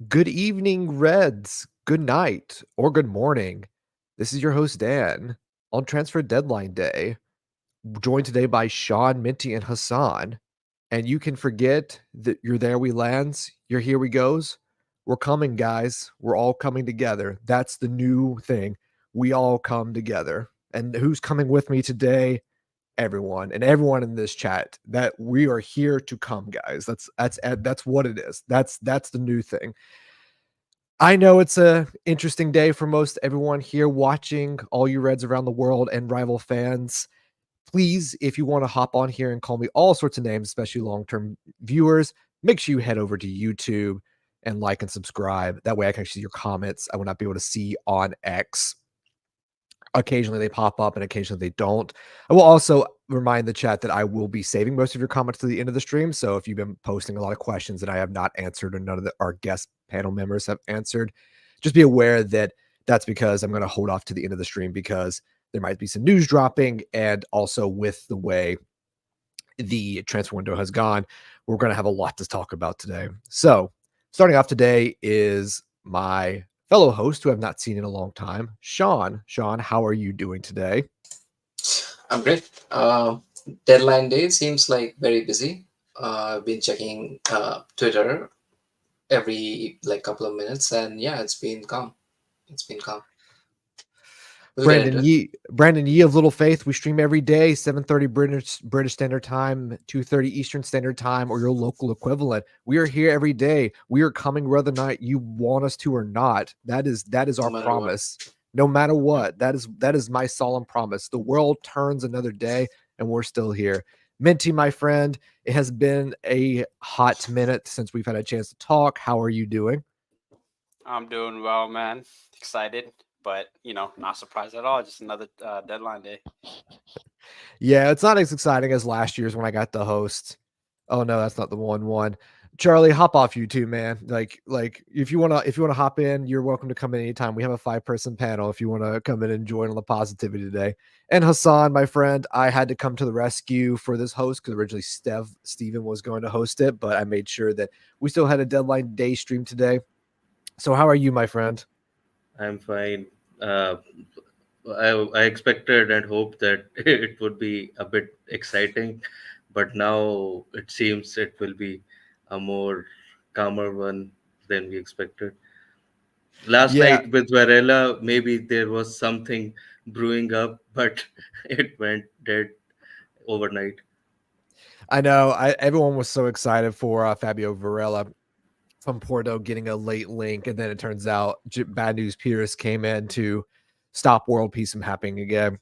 Good evening, Reds. Good night or good morning. This is your host, Dan, on Transfer Deadline Day, joined today by Sean, Minty, and Hassan. And you can forget that you're there we lands, you're here we goes. We're coming, guys. We're all coming together. That's the new thing. We all come together. And who's coming with me today? Everyone and everyone in this chat that we are here to come, guys. That's what it is. That's the new thing. I know it's a interesting day for most everyone here watching, all you Reds around the world and rival fans. Please, if you want to hop on here and call me all sorts of names, especially long-term viewers, make sure you head over to YouTube and like and subscribe. That way I can see your comments. I will not be able to see on X. Occasionally they pop up and occasionally they don't. I will also remind the chat that I will be saving most of your comments to the end of the stream. So if you've been posting a lot of questions that I have not answered or none of our guest panel members have answered, just be aware that that's because I'm going to hold off to the end of the stream because there might be some news dropping. And also with the way the transfer window has gone, we're going to have a lot to talk about today. So starting off today is my fellow host who I've not seen in a long time, Sean. Sean, how are you doing today? I'm great. Deadline day seems like very busy. I've been checking Twitter every couple of minutes, and yeah, it's been calm. It's been calm. We'll get into it. Brandon Yee of Little Faith. We stream every day, 7:30 British Standard Time, 2:30 Eastern Standard Time, or your local equivalent. We are here every day. We are coming whether or not you want us to or not. That is No our matter what. promise. No matter what, that is my solemn promise. The world turns another day, and we're still here. Minty, my friend, it has been a hot minute since we've had a chance to talk. How are you doing? I'm doing well, man. Excited, but not surprised at all. Just another deadline day. Yeah, it's not as exciting as last year's when I got the host. Oh no, that's not the one. Charlie, hop off YouTube, man. Like if you wanna hop in, you're welcome to come in anytime. We have a 5-person panel if you want to come in and join on the positivity today. And Hassan, my friend, I had to come to the rescue for this host because originally Steven was going to host it, but I made sure that we still had a deadline day stream today. So how are you, my friend? I'm fine. Uh, I expected and hoped that it would be a bit exciting, but now it seems it will be a more calmer one than we expected. Last Yeah, night with Varela, maybe there was something brewing up, but it went dead overnight. I know. Everyone was so excited for Fabio Varela from Porto getting a late link, and then it turns out bad news. Pierce came in to stop world peace from happening again.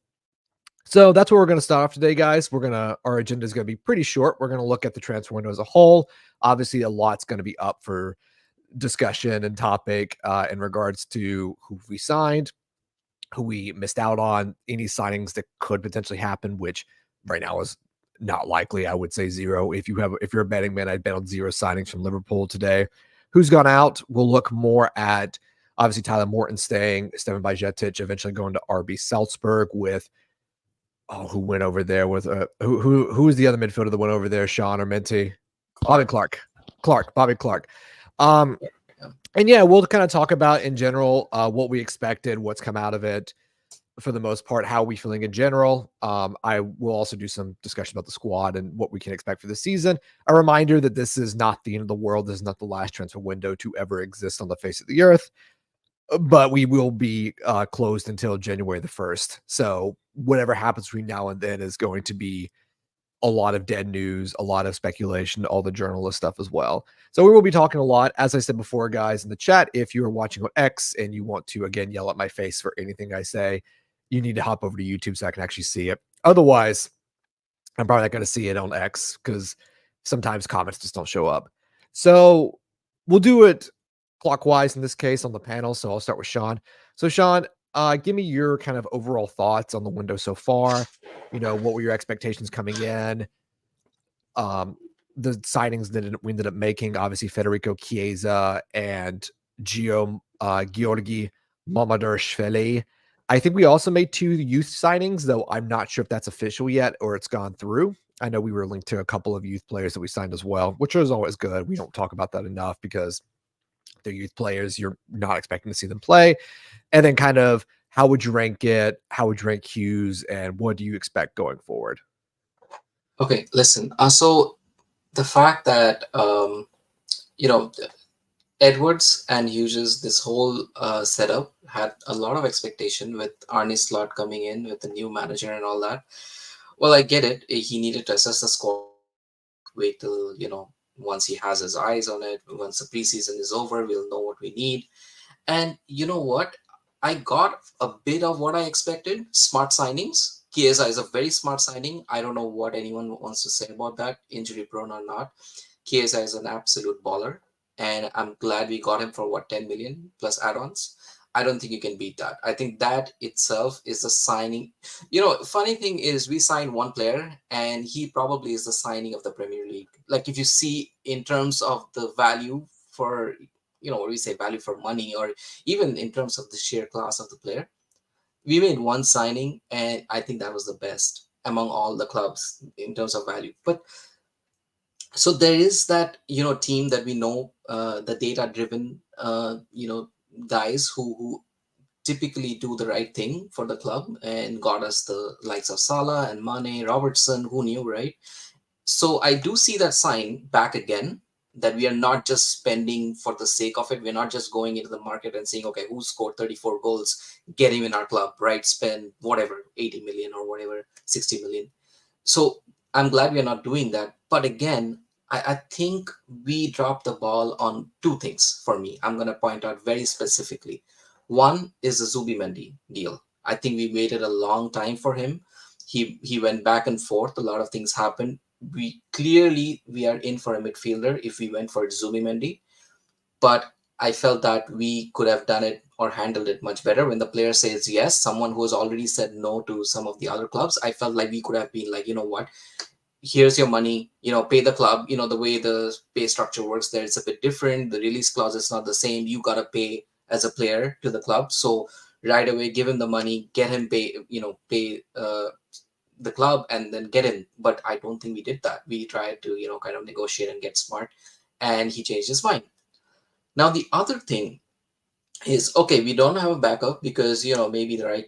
So that's where we're going to start off today, guys. Our agenda is going to be pretty short. We're going to look at the transfer window as a whole. Obviously, a lot's going to be up for discussion and topic in regards to who we signed, who we missed out on, any signings that could potentially happen, which right now is not likely. I would say zero. If you're a betting man, I'd bet on zero signings from Liverpool today. Who's gone out? We'll look more at obviously Tyler Morton staying, Stefan Bajcetic eventually going to RB Salzburg with who went over there with who was the other midfielder that went over there, Sean or Minty? Bobby Clark. Bobby Clark. Um Yeah. and yeah, we'll kind of talk about in general what we expected, what's come out of it for the most part, how we feeling in general. I will also do some discussion about the squad and what we can expect for the season. A reminder that this is not the end of the world. This is not the last transfer window to ever exist on the face of the earth, but we will be closed until January the 1st. So whatever happens between now and then is going to be a lot of dead news, a lot of speculation, all the journalist stuff as well. So we will be talking a lot. As I said before, guys, in the chat, if you are watching on X and you want to, again, yell at my face for anything I say, you need to hop over to YouTube so I can actually see it. Otherwise, I'm probably not going to see it on X because sometimes comments just don't show up. So we'll do it clockwise in this case on the panel. So I'll start with Sean. So Sean, give me your kind of overall thoughts on the window so far. What were your expectations coming in? The signings that we ended up making, obviously Federico Chiesa and Georgi Mamadashvili. I think we also made 2 youth signings, though I'm not sure if that's official yet or it's gone through. I know we were linked to a couple of youth players that we signed as well, which is always good. We don't talk about that enough because they're youth players. You're not expecting to see them play. And then kind of how would you rank it? How would you rank Hughes? And what do you expect going forward? Okay, listen. So the fact that you know Edwards and Hughes, this whole setup had a lot of expectation with Arne Slot coming in with the new manager and all that. Well, I get it. He needed to assess the squad, wait till, once he has his eyes on it, once the preseason is over, we'll know what we need. And you know what? I got a bit of what I expected. Smart signings. Chiesa is a very smart signing. I don't know what anyone wants to say about that, injury prone or not. Chiesa is an absolute baller, and I'm glad we got him for what, 10 million plus add-ons. I don't think you can beat that. I think that itself is a signing. Funny thing is we signed one player, and he probably is the signing of the Premier League. Like if you see in terms of the value for, what we say, value for money, or even in terms of the sheer class of the player, we made one signing, and I think that was the best among all the clubs in terms of value. But so there is that team that we know, the data driven guys who typically do the right thing for the club and got us the likes of Salah and Mane, Robertson, who knew, right? So I do see that sign back again, that we are not just spending for the sake of it. We're not just going into the market and saying, okay, who scored 34 goals, get him in our club, right? Spend whatever, 80 million or whatever, 60 million. So I'm glad we are not doing that. But again, I think we dropped the ball on two things for me. I'm going to point out very specifically. One is the Zubimendi deal. I think we waited a long time for him. He went back and forth. A lot of things happened. We are in for a midfielder if we went for Zubimendi, but I felt that we could have done it or handled it much better. When the player says yes, someone who has already said no to some of the other clubs, I felt like we could have been like, you know what, here's your money, pay the club. The way the pay structure works there, it's a bit different. The release clause is not the same. You got to pay as a player to the club. So right away, give him the money, get him pay the club, and then get him. But I don't think we did that. We tried to, kind of negotiate and get smart, and he changed his mind. Now, the other thing is, okay, we don't have a backup because, maybe the right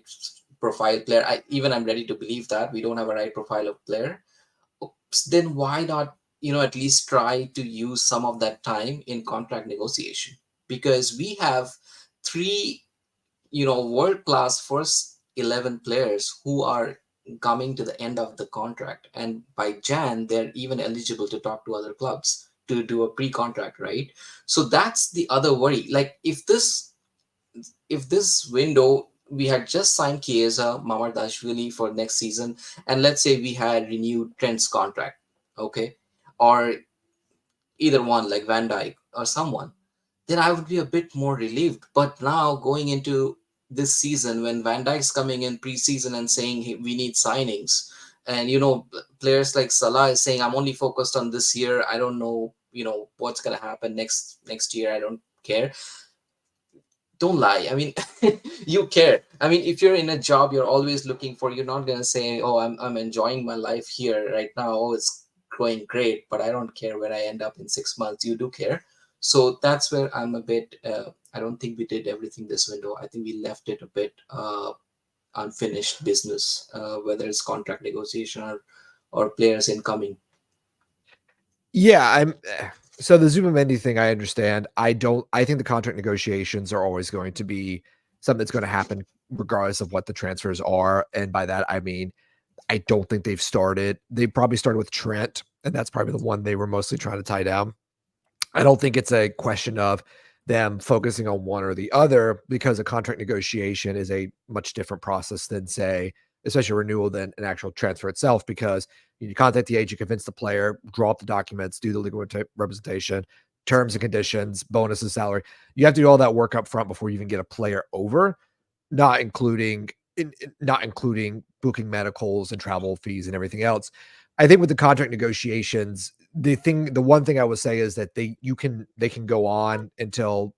profile player, I'm ready to believe that we don't have a right profile of player. Then why not, at least try to use some of that time in contract negotiation? Because we have three, world class first 11 players who are coming to the end of the contract, and by Jan they're even eligible to talk to other clubs to do a pre-contract, right? So that's the other worry. Like if this window we had just signed Chiesa, Mamardashvili for next season, and let's say we had renewed Trent's contract, okay, or either one like Van Dijk or someone, then I would be a bit more relieved. But now going into this season, when Van Dijk's coming in preseason and saying, hey, we need signings, and players like Salah is saying, I'm only focused on this year. I don't know, what's gonna happen next year. I don't care. Don't lie. I mean, you care. I mean, if you're in a job, you're always looking for. You're not gonna say, "Oh, I'm enjoying my life here right now. Oh, it's going great, but I don't care where I end up in 6 months." You do care. So that's where I'm a bit. I don't think we did everything this window. I think we left it a bit unfinished business, whether it's contract negotiation or players incoming. Yeah, so the Zubimendi thing, I understand. I think the contract negotiations are always going to be something that's going to happen regardless of what the transfers are. And by that, I mean, I don't think they've started. They probably started with Trent, and that's probably the one they were mostly trying to tie down. I don't think it's a question of them focusing on one or the other, because a contract negotiation is a much different process than, say, especially renewal, than an actual transfer itself, because you contact the agent, convince the player, draw up the documents, do the legal representation, terms and conditions, bonuses, salary. You have to do all that work up front before you even get a player over, not including not including booking medicals and travel fees and everything else. I think with the contract negotiations, the one thing I would say is that they can go on until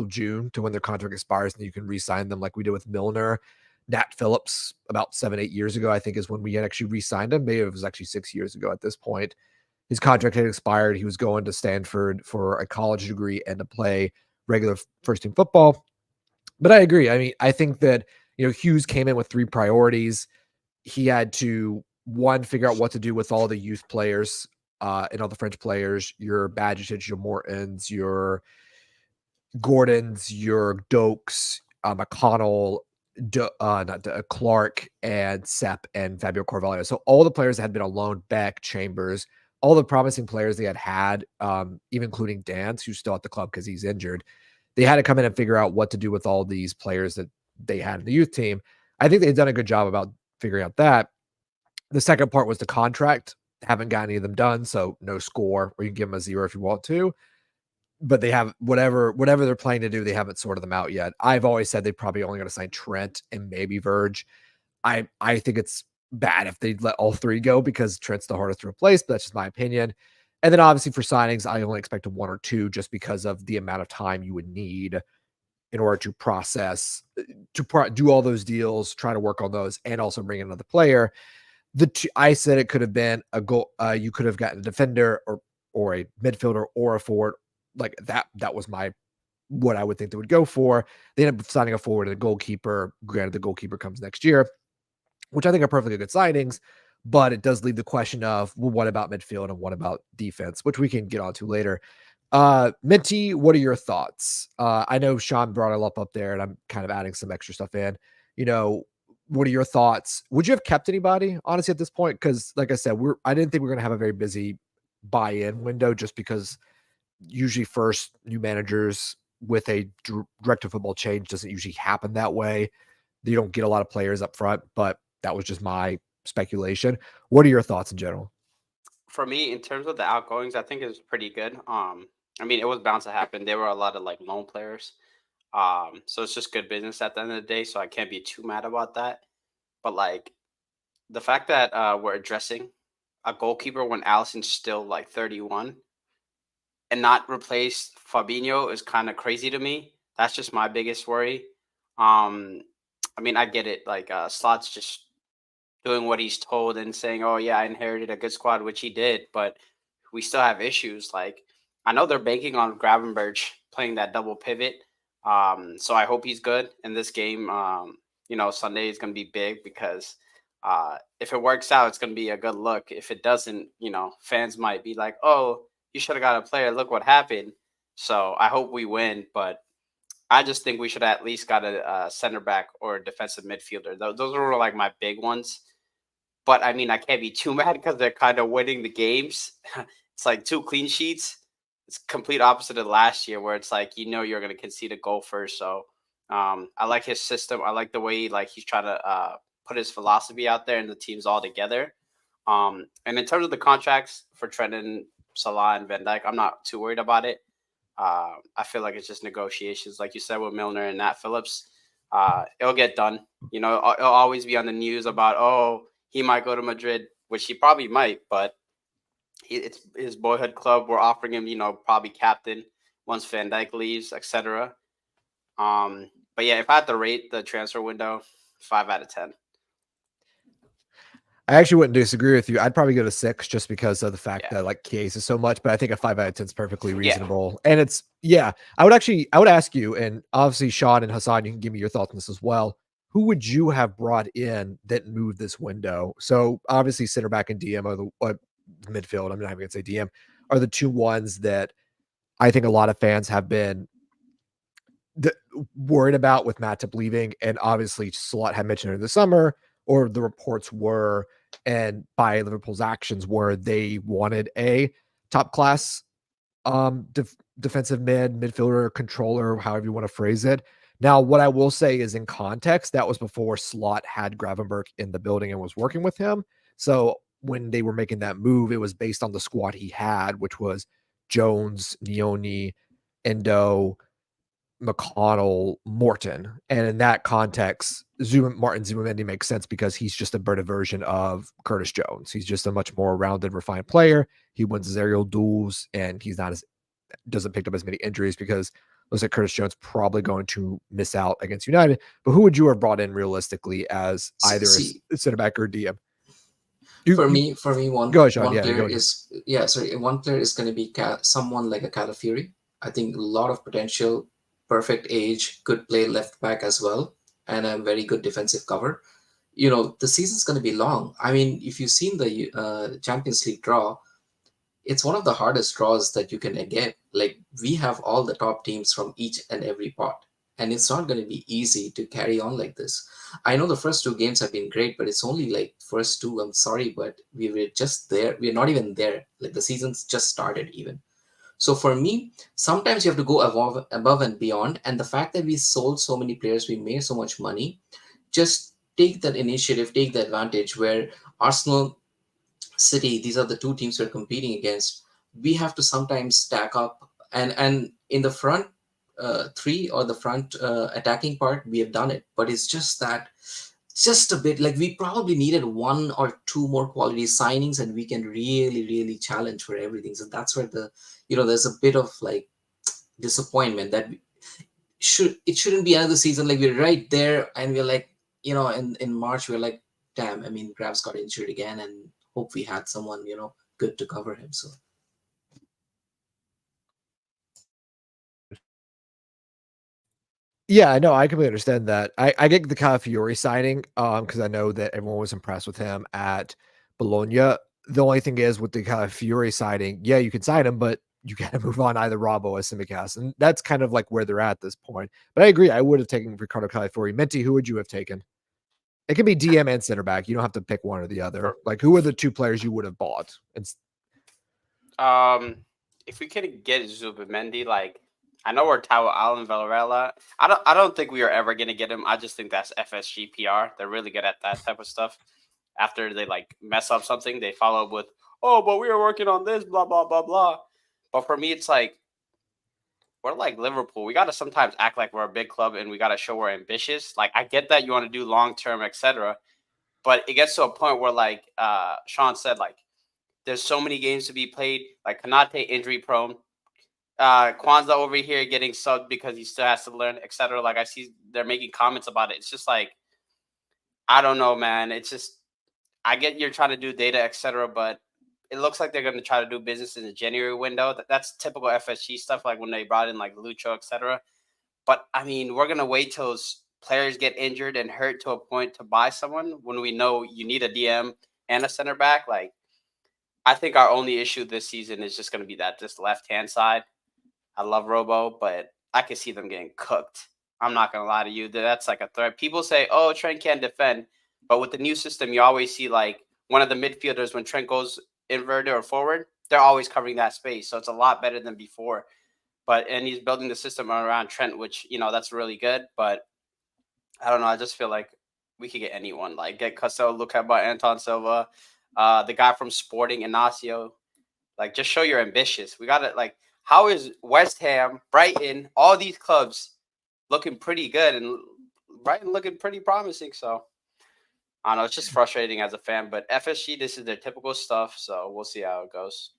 June, to when their contract expires, and you can re-sign them, like we did with Milner. Nat Phillips about 7-8 years ago, I think, is when we had actually re-signed him. Maybe it was actually 6 years ago at this point. his contract had expired. He was going to Stanford for a college degree and to play regular first team football. But I agree. I mean, I think that, Hughes came in with 3 priorities. He had to, one, figure out what to do with all the youth players and all the French players, your Bajcetic, your Mortons, your Gordons, your Doaks, McConnell, Clark, and Sepp, and Fabio Carvalho. So all the players that had been on loan, Beck, Chambers, all the promising players they had, even including Dance, who's still at the club because he's injured, they had to come in and figure out what to do with all these players that they had in the youth team. I think they've done a good job about figuring out that. The second part was the contract. Haven't got any of them done, so no score, or you can give them a 0 if you want to. But they have whatever they're planning to do, they haven't sorted them out yet. I've always said they probably only going to sign Trent and maybe Verge. I think it's bad if they let all 3 go because Trent's the hardest to replace, but that's just my opinion. And then obviously for signings, I only expect 1 or 2 just because of the amount of time you would need in order to process, do all those deals, try to work on those, and also bring in another player. I said it could have been a goal. You could have gotten a defender or a midfielder or a forward. Like that was what I would think they would go for. They ended up signing a forward and a goalkeeper. Granted, the goalkeeper comes next year, which I think are perfectly good signings, but it does leave the question of, well, what about midfield and what about defense, which we can get onto later. Minty, what are your thoughts? I know Sean brought it up there, and I'm kind of adding some extra stuff in. What are your thoughts? Would you have kept anybody, honestly, at this point? Because, like I said, I didn't think we were going to have a very busy buy-in window just because usually first new managers with a direct-to-football change doesn't usually happen that way. You don't get a lot of players up front, but that was just my speculation. What are your thoughts in general? For me, in terms of the outgoings, I think it was pretty good. I mean, it was bound to happen. There were a lot of like loan players. So it's just good business at the end of the day. So I can't be too mad about that. But like the fact that we're addressing a goalkeeper when Allison's still like 31 and not replace Fabinho is kind of crazy to me. That's just my biggest worry. I mean, I get it. Like Slot's just doing what he's told and saying, "Oh yeah, I inherited a good squad," which he did, but we still have issues. Like I know they're banking on Gravenberch playing that double pivot, so I hope he's good in this game. Sunday is going to be big because if it works out, it's going to be a good look. If it doesn't, fans might be like, "Oh, you should have got a player. Look what happened." So I hope we win, but I just think we should at least got a center back or a defensive midfielder. Those were like my big ones. But I mean, I can't be too mad because they're kind of winning the games. It's like 2 clean sheets. It's complete opposite of last year, where it's like you're going to concede a goal first. So I like his system. I like the way he's trying to put his philosophy out there, and the team's all together. And in terms of the contracts for Trent, Salah, and Van Dijk, I'm not too worried about it. I feel like it's just negotiations, like you said with Milner and Nat Phillips. It'll get done. It'll always be on the news about, oh, he might go to Madrid, which he probably might, but it's his boyhood club. We're offering him, probably captain once Van Dijk leaves, etc. But yeah, if I had to rate the transfer window, 5 out of 10. I actually wouldn't disagree with you. I'd probably go to 6 just because of the fact that like Case is so much, but I think a 5 out of 10 is perfectly reasonable. Yeah. And I would ask you, and obviously Sean and Hassan, you can give me your thoughts on this as well. Who would you have brought in that moved this window? So obviously center back and DM are the midfield. I'm not even going to say DM are the 2 ones that I think a lot of fans have been worried about with Matip leaving. And obviously Slot had mentioned it in the summer, or the reports were, and by Liverpool's actions were, they wanted a top class defensive midfielder, controller, however you want to phrase it. Now, what I will say is, in context, that was before Slot had Gravenberch in the building and was working with him. So when they were making that move, it was based on the squad he had, which was Jones, Nioni, Endo, McConnell, Morton. And in that context, Martin Zubimendi makes sense because he's just a better version of Curtis Jones. He's just a much more rounded, refined player. He wins his aerial duels, and he's doesn't pick up as many injuries because looks like Curtis Jones probably going to miss out against United. But who would you have brought in realistically as either a center back or DM? For me, one Go ahead, Sean. one Yeah, player go ahead. is one player is going to be someone like a Calafiori. I think a lot of potential, perfect age, could play left back as well, and a very good defensive cover. You know, the season's going to be long. I mean, if you've seen the Champions League draw, it's one of the hardest draws that you can get. Like, we have all the top teams from each and every pot, and it's not going to be easy to carry on like this. I know the first two games have been great, but it's only like first two. I'm sorry, but we were just there. We're not even there. Like, the season's just started even. So for me, sometimes you have to go above and beyond. And the fact that we sold so many players, we made so much money, just take that initiative, take the advantage where Arsenal, City, these are the two teams we're competing against. We have to sometimes stack up, and in the front three, or the front attacking part, we have done it. But it's just that, just a bit, like, we probably needed one or two more quality signings, and we can really, really challenge for everything. So that's where there's a bit of like disappointment that it shouldn't be another season. Like, we're right there, and we're like, in March, we're like, damn, I mean, Graves got injured again, and hope we had someone, good to cover him. So Yeah, no, I completely understand that. I get the Calafiori signing, because I know that everyone was impressed with him at Bologna. The only thing is with the Calafiori signing, yeah, you can sign him, but you got to move on either Robbo or Simicast, and that's kind of like where they're at this point. But I agree, I would have taken Ricardo Calafiori. Menti, who would you have taken? It can be DM and center back. You don't have to pick one or the other. Like, who are the two players you would have bought? If we could get Zubimendi, like, I know we're Tao Allen Villarella. I don't think we are ever gonna get him. I just think that's FSG PR. They're really good at that type of stuff. After they like mess up something, they follow up with, "Oh, but we are working on this, blah blah blah blah." But for me, it's like we're like Liverpool. We gotta sometimes act like we're a big club, and we gotta show we're ambitious. Like, I get that you want to do long term, etc. But it gets to a point where, like Sean said, like, there's so many games to be played. Like, Konate injury prone. Kwanzaa over here getting subbed because he still has to learn, etc. Like, I see they're making comments about it. It's just like, I don't know, man. It's just, I get you're trying to do data, etc. But it looks like they're going to try to do business in the January window. That's typical FSG stuff, like when they brought in like Lucho, etc. But I mean, we're going to wait till players get injured and hurt to a point to buy someone when we know you need a DM and a center back. Like, I think our only issue this season is just going to be that this left hand side. I love Robo, but I can see them getting cooked. I'm not going to lie to you. That's like a threat. People say, oh, Trent can't defend. But with the new system, you always see like one of the midfielders, when Trent goes inverted or forward, they're always covering that space. So it's a lot better than before. And he's building the system around Trent, which, that's really good. But I don't know. I just feel like we could get anyone. Like, get Castell, Lukeba, Anton Silva, the guy from Sporting, Inacio. Like, just show you're ambitious. We got to, like, how is West Ham, Brighton, all these clubs looking pretty good, and Brighton looking pretty promising? So, I don't know. It's just frustrating as a fan. But FSG, this is their typical stuff. So, we'll see how it goes.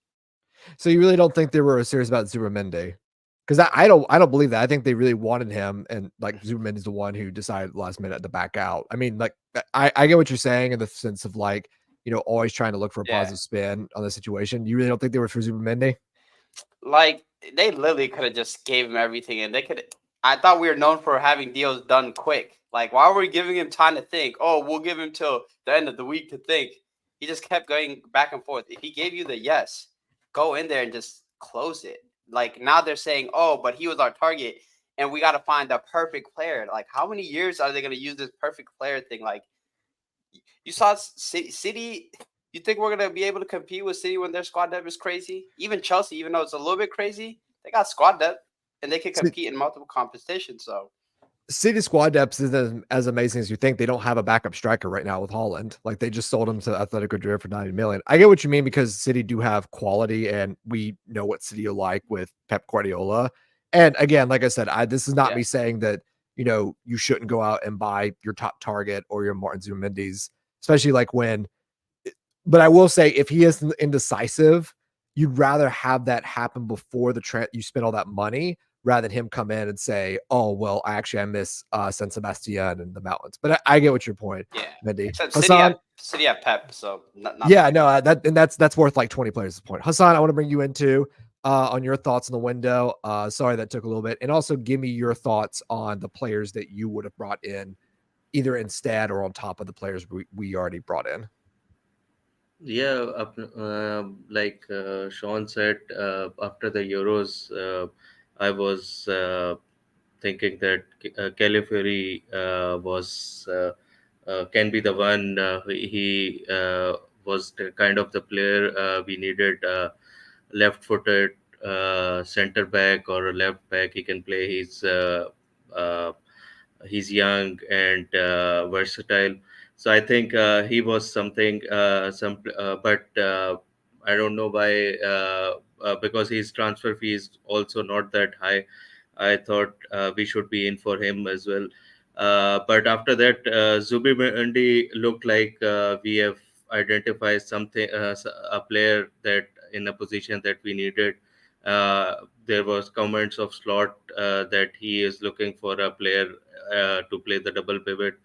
So you really don't think they were serious about Zubimendi? Because I don't believe that. I think they really wanted him, and like Zubimendi is the one who decided last minute to back out. I mean, like, I get what you're saying in the sense of like, always trying to look for a positive spin on the situation. You really don't think they were for Zubimendi? Like, they literally could have just gave him everything, and they could. I thought we were known for having deals done quick. Like, why were we giving him time to think? Oh, we'll give him till the end of the week to think. He just kept going back and forth. If he gave you the yes, go in there and just close it. Like, now they're saying, oh, but he was our target, and we got to find the perfect player. Like, how many years are they going to use this perfect player thing? Like, you saw City. You think we're going to be able to compete with City when their squad depth is crazy? Even Chelsea, even though it's a little bit crazy, they got squad depth, and they can compete in multiple competitions. So City squad depth isn't as amazing as you think. They don't have a backup striker right now with Holland. Like, they just sold him to Athletic Madrid for 90 million. I get what you mean, because City do have quality, and we know what City are like with Pep Guardiola. And again, like I said, this is not me saying that, you shouldn't go out and buy your top target or your Morton Zumendis, especially like when. But I will say, if he is indecisive, you'd rather have that happen before you spend all that money, rather than him come in and say, "Oh, well, I miss San Sebastian and the mountains." But I get what your point, Yeah. Mendy. Except Hassan, City have Pep, so not yeah, no, that's worth like 20 players at this point. Hassan, I want to bring you into on your thoughts on the window. Sorry that took a little bit, and also give me your thoughts on the players that you would have brought in, either instead or on top of the players we already brought in. Yeah, like Sean said, after the Euros, I was thinking that Califury was can be the one. He was the kind of the player we needed. Left-footed center back or a left back. He can play. Uh, he's young and versatile. So I think he was something. But I don't know why. Because his transfer fee is also not that high. I thought we should be in for him as well. But after that, Zubi Mendy looked like we have identified something, a player that in a position that we needed. There was comments of Slot that he is looking for a player to play the double pivot.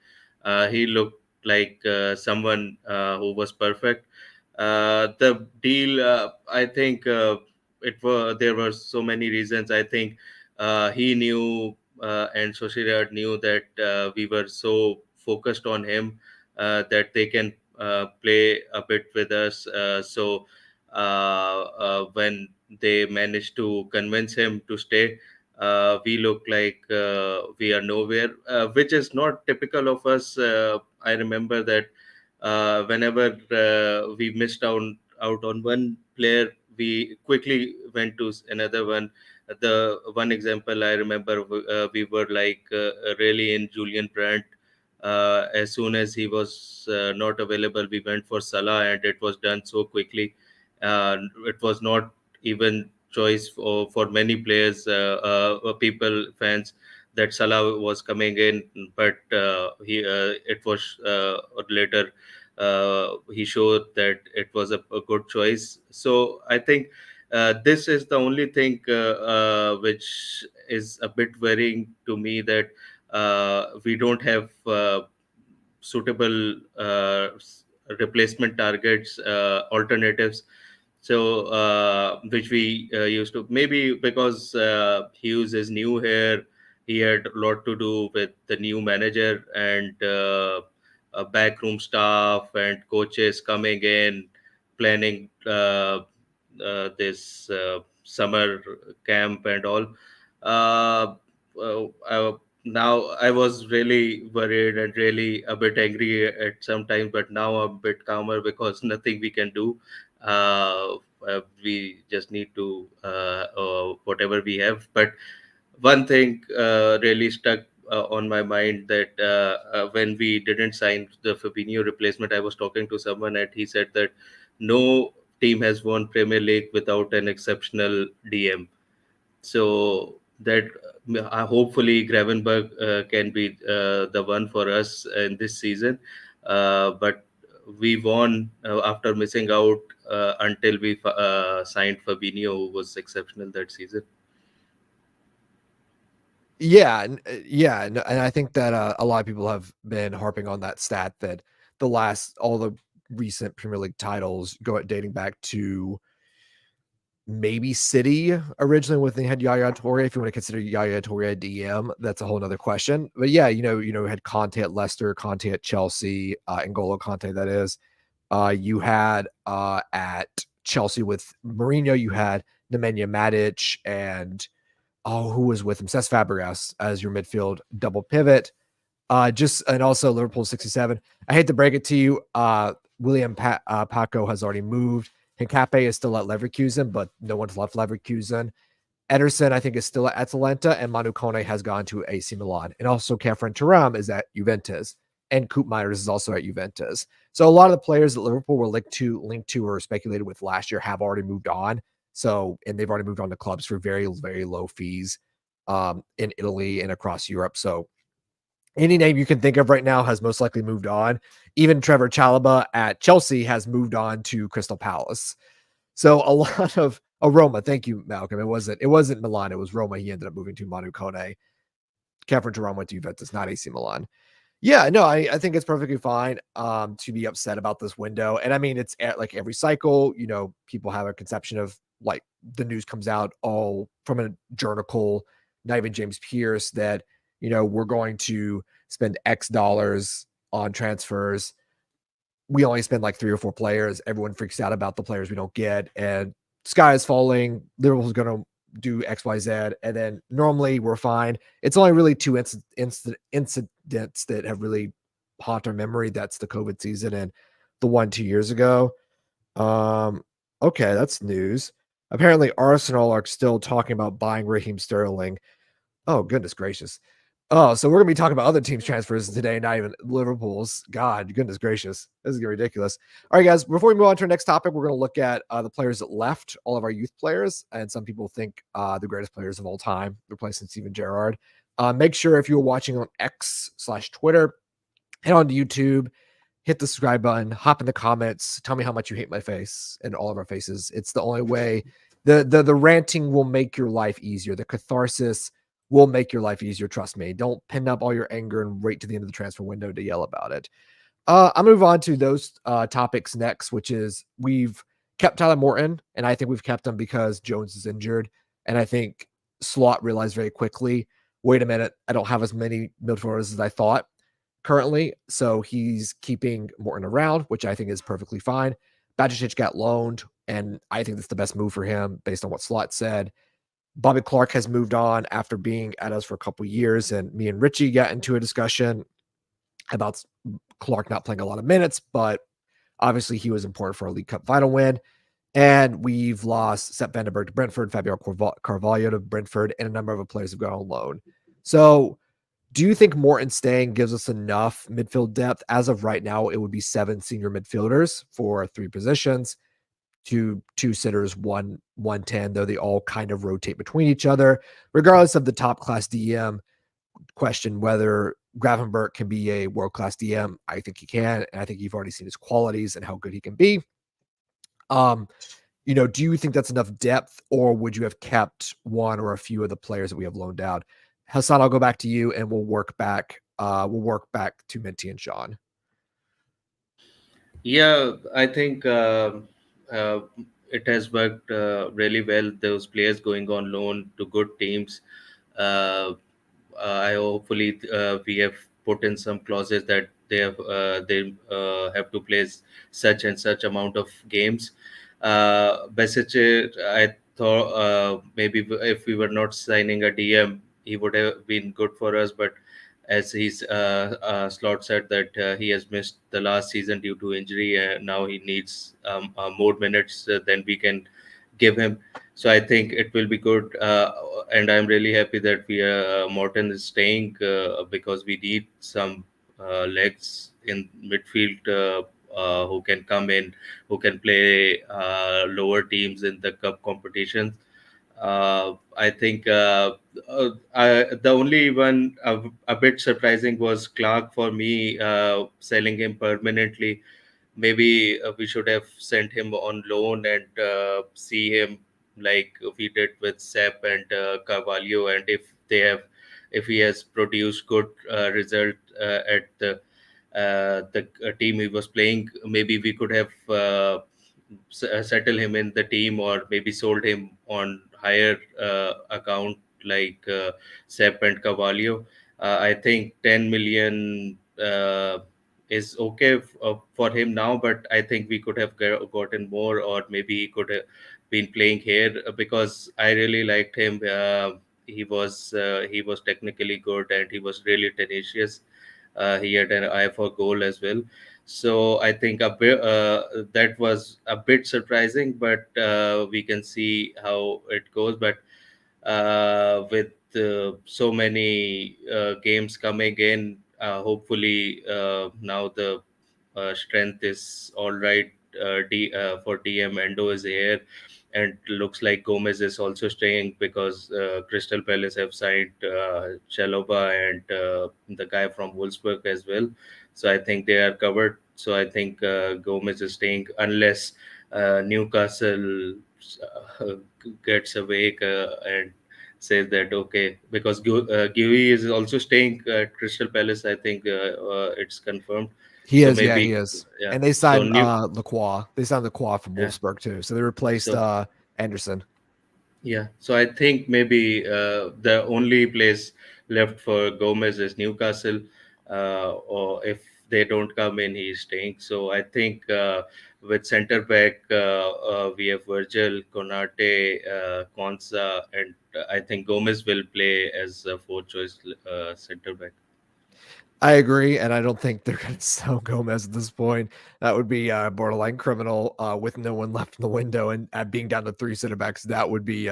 He looked like someone who was perfect. The deal, I think, there were so many reasons. I think he knew and Sociedad knew that we were so focused on him that they can play a bit with us. When they managed to convince him to stay, we look like we are nowhere, which is not typical of us. I remember that whenever we missed out on one player, we quickly went to another one. The one example I remember, we were like really in Julian Brandt. As soon as he was not available, we went for Salah, and it was done so quickly. It was not even choice for many players, people, fans, that Salah was coming in, but it was later he showed that it was a good choice. So I think this is the only thing which is a bit worrying to me, that we don't have suitable replacement targets, alternatives. So which we used to, maybe because Hughes is new here, he had a lot to do with the new manager and backroom staff and coaches coming in, planning this summer camp and all. uh, Now I was really worried and really a bit angry at some time, but now I'm a bit calmer because nothing we can do. We just need to whatever we have. But one thing really stuck on my mind, that when we didn't sign the Fabinho replacement, I was talking to someone and he said that no team has won Premier League without an exceptional DM. So that hopefully Gravenberg can be the one for us in this season. But we won after missing out until we signed Fabinho, who was exceptional that season. Yeah, and I think that a lot of people have been harping on that stat that all the recent Premier League titles dating back to maybe City originally when they had Yaya Toure. If you want to consider Yaya Toure a DM, that's a whole nother question. But yeah, had Conte at Leicester, Conte at Chelsea, N'Golo Conte, that is. You had at Chelsea with Mourinho, you had Nemanja Matic and who was with him? Cesc Fabregas as your midfield double pivot. And also Liverpool 67. I hate to break it to you. William Paco has already moved. Hincape is still at Leverkusen, but no one's left Leverkusen. Ederson, I think, is still at Atalanta, and Manu Kone has gone to AC Milan. And also Khafren Thuram is at Juventus, and Koop Meyers is also at Juventus. So a lot of the players that Liverpool were linked to or speculated with last year have already moved on. And they've already moved on to clubs for very, very low fees in Italy and across Europe. So any name you can think of right now has most likely moved on. Even Trevor Chalobah at Chelsea has moved on to Crystal Palace. So a Oh, Roma. Thank you, Malcolm. It wasn't Milan. It was Roma. He ended up moving to Manu Kone. Kevin Turan went to Juventus, not AC Milan. Yeah, no, I think it's perfectly fine to be upset about this window. And I mean, it's like every cycle, people have a conception of like the news comes out all from a journal, not even James Pierce, that, we're going to spend X dollars on transfers. We only spend like 3 or 4 players. Everyone freaks out about the players we don't get. And sky is falling. Liverpool's going to do X, Y, Z. And then normally we're fine. It's only really two incidents that have really haunt our memory. That's the COVID season and the one 2 years ago. Um, okay, that's news. Apparently, Arsenal are still talking about buying Raheem Sterling. Oh, goodness gracious. Oh, so we're gonna be talking about other teams' transfers today, not even Liverpool's. God, goodness gracious, this is getting ridiculous. All right, guys. Before we move on to our next topic, we're gonna look at the players that left, all of our youth players, and some people think the greatest players of all time, replacing Steven Gerrard. Make sure if you were watching on X/Twitter, head on to YouTube, hit the subscribe button, hop in the comments, tell me how much you hate my face and all of our faces. It's the only way. The ranting will make your life easier. The catharsis will make your life easier. Trust me. Don't pin up all your anger and wait to the end of the transfer window to yell about it. I'll move on to those topics next, which is we've kept Tyler Morton, and I think we've kept him because Jones is injured. And I think Slot realized very quickly, wait a minute, I don't have as many midfielders as I thought currently. So he's keeping Morton around, which I think is perfectly fine. Bajcetic got loaned, and I think that's the best move for him based on what Slot said. Bobby Clark has moved on after being at us for a couple years, and me and Richie got into a discussion about Clark not playing a lot of minutes, but obviously he was important for our League Cup final win. And we've lost Sepp Vandenberg to Brentford, Fabio Carvalho to Brentford, and a number of other players have gone on loan. So do you think Morton staying gives us enough midfield depth? As of right now, it would be 7 senior midfielders for 3 positions, two sitters, 110, though they all kind of rotate between each other. Regardless of the top class DM question, whether Gravenberch can be a world-class DM, I think he can, and I think you've already seen his qualities and how good he can be. Do you think that's enough depth, or would you have kept one or a few of the players that we have loaned out? Hassan, I'll go back to you, and we'll work back. To Minty and Sean. Yeah, I think uh, it has worked really well. Those players going on loan to good teams. Uh, I hopefully we have put in some clauses that they have to play such and such amount of games. Besic, I thought maybe if we were not signing a DM, he would have been good for us. But as his Slot said that he has missed the last season due to injury, and now he needs more minutes than we can give him. So I think it will be good, and I'm really happy that we Morton is staying because we need some legs in midfield who can come in, who can play lower teams in the cup competitions. I think the only one a bit surprising was Clark for me, selling him permanently. Maybe we should have sent him on loan and see him like we did with Sepp and Carvalho, and if he has produced good result at the team he was playing, maybe we could have settle him in the team, or maybe sold him on higher account like Sepp and Carvalho. I think 10 million is okay for him now, but I think we could have gotten more, or maybe he could have been playing here because I really liked him. He was technically good, and he was really tenacious. He had an eye for goal as well. So I think a bit, that was a bit surprising, but we can see how it goes. But with so many games coming in, hopefully now the strength is all right. For DM, Endo is here, and looks like Gomez is also staying because Crystal Palace have signed Chalobah and the guy from Wolfsburg as well. So I think they are covered. So I think Gomez is staying unless Newcastle gets awake and says that okay, because Guy is also staying at Crystal Palace. I think it's confirmed. He So is, yeah, he maybe, is. yeah. And they So signed Lacroix. They signed Lacroix from yeah. Wolfsburg too. So they replaced So Anderson. yeah, so I think maybe the only place left for Gomez is Newcastle, or if they don't come in, he's staying. So I think with centre back, we have Virgil, Konate, Konsa, and I think Gomez will play as a fourth choice centre back. I agree, and I don't think they're going to sell Gomez at this point. That would be borderline criminal with no one left in the window and being down to 3 center backs. That would be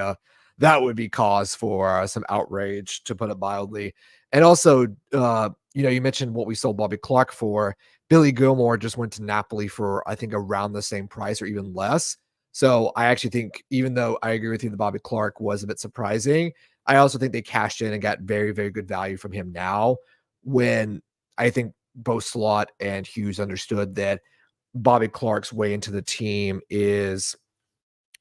cause for some outrage, to put it mildly. And also, you mentioned what we sold Bobby Clark for. Billy Gilmore just went to Napoli for I think around the same price or even less. So I actually think, even though I agree with you, that Bobby Clark was a bit surprising, I also think they cashed in and got very, very good value from him now, when I think both Slot and Hughes understood that Bobby Clark's way into the team was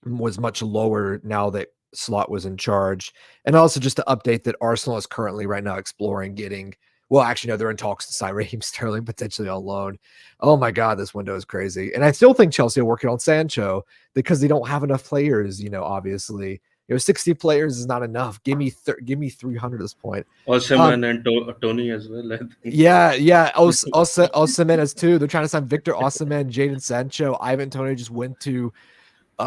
much lower now that Slot was in charge. And also, just to update, that Arsenal is currently right now exploring getting, well, actually, no, they're in talks to sign Raheem Sterling potentially on loan. Oh my God, this window is crazy. And I still think Chelsea are working on Sancho because they don't have enough players, obviously. 60 players is not enough. Give me 300 at this point. Osimhen and Tony as well, I think. Yeah. Osimhen as too. They're trying to sign Victor Osimhen, Jadon Sancho. Ivan Toney just went to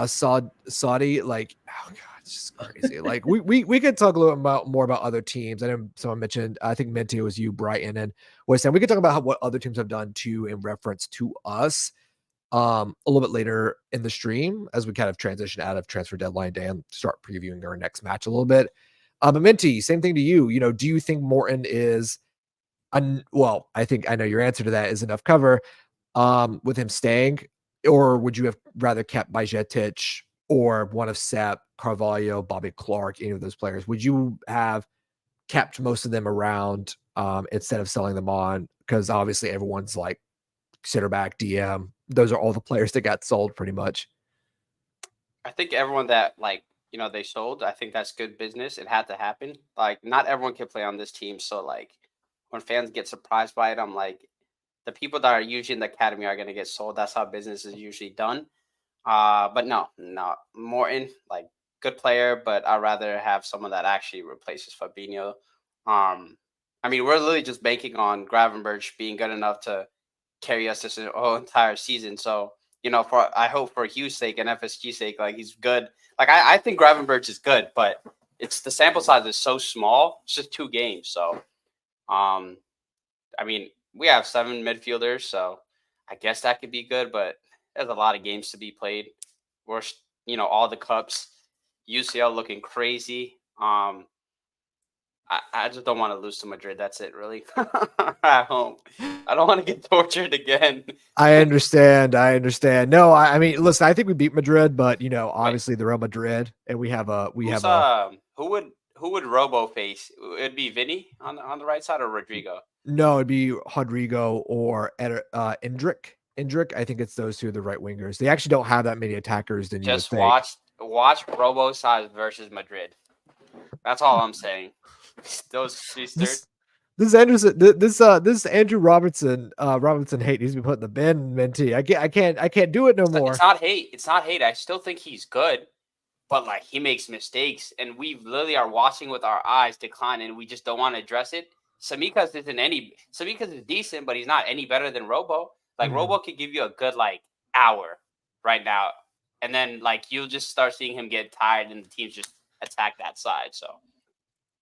Saudi. Like, oh God, it's just crazy. Like, we could talk a little more about other teams. I know someone mentioned, I think Minty was you, Brighton, and West Ham. We could talk about what other teams have done too in reference to us a little bit later in the stream, as we kind of transition out of transfer deadline day and start previewing our next match a little bit. But Minty, same thing to you. Do you think Morton is well, I think I know your answer to that is enough cover with him staying, or would you have rather kept Bajcetic or one of Sepp, Carvalho, Bobby Clark, any of those players? Would you have kept most of them around instead of selling them on? Because obviously everyone's like center back, DM. Those are all the players that got sold pretty much. I think everyone that they sold, I think that's good business. It had to happen. Like, not everyone can play on this team, so like when fans get surprised by it, I'm like, the people that are usually in the academy are gonna get sold. That's how business is usually done. But no, Morton, like, good player, but I'd rather have someone that actually replaces Fabinho. I mean, we're literally just banking on Gravenberch being good enough to carry us this whole entire season. So, I hope for Hughes' sake and FSG's sake, like, he's good. Like, I think Gravenberch is good, but it's the sample size is so small. It's just 2 games. So, I mean, we have 7 midfielders, so I guess that could be good, but there's a lot of games to be played. We're, all the cups, UCL looking crazy. I just don't want to lose to Madrid. That's it, really. At home, I don't want to get tortured again. I understand. No, I mean, listen, I think we beat Madrid, but obviously they're Real Madrid, and we have a who would Robo face? It'd be Vinny on the right side, or Rodrigo? No, it'd be Rodrigo or Endrick. I think it's those two, the right wingers. They actually don't have that many attackers than you would Just think. watch Robo size versus Madrid. That's all I'm saying. Those This Anderson, this Andrew Robertson hate needs to be put in the bin, Minty. I can't do it no more. It's not hate. It's not hate. I still think he's good, but like, he makes mistakes, and we literally are watching with our eyes decline, and we just don't want to address it. Samikas is decent, but he's not any better than Robo. Like, Robo could give you a good hour right now, and then you'll just start seeing him get tired, and the teams just attack that side. So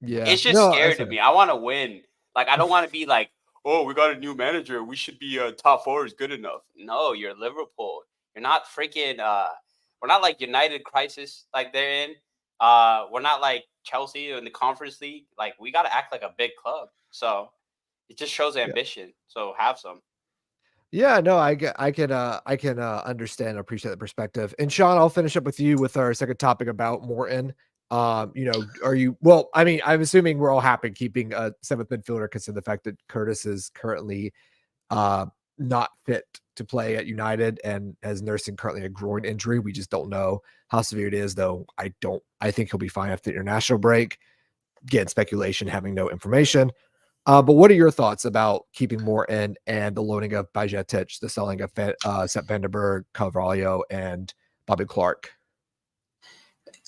yeah, it's just scary to me. I want to win. Like, I don't want to be like, oh, we got a new manager, we should be top 4 is good enough. No, you're Liverpool. You're not freaking. We're not like United crisis like they're in. We're not like Chelsea in the Conference League. Like, we got to act like a big club. So it just shows ambition. Yeah. So have some. Yeah, no, I can understand and appreciate the perspective. And Sean, I'll finish up with you with our second topic about Morton. Are you, well, I mean, I'm assuming we're all happy keeping a 7th midfielder, considering the fact that Curtis is currently not fit to play at United and is nursing currently a groin injury. We just don't know how severe it is, though. I think he'll be fine after the international break. Again, speculation, having no information. But what are your thoughts about keeping Morton and the loaning of Bajcetic, the selling of Sepp Vandenberg, Carvalho, and Bobby Clark?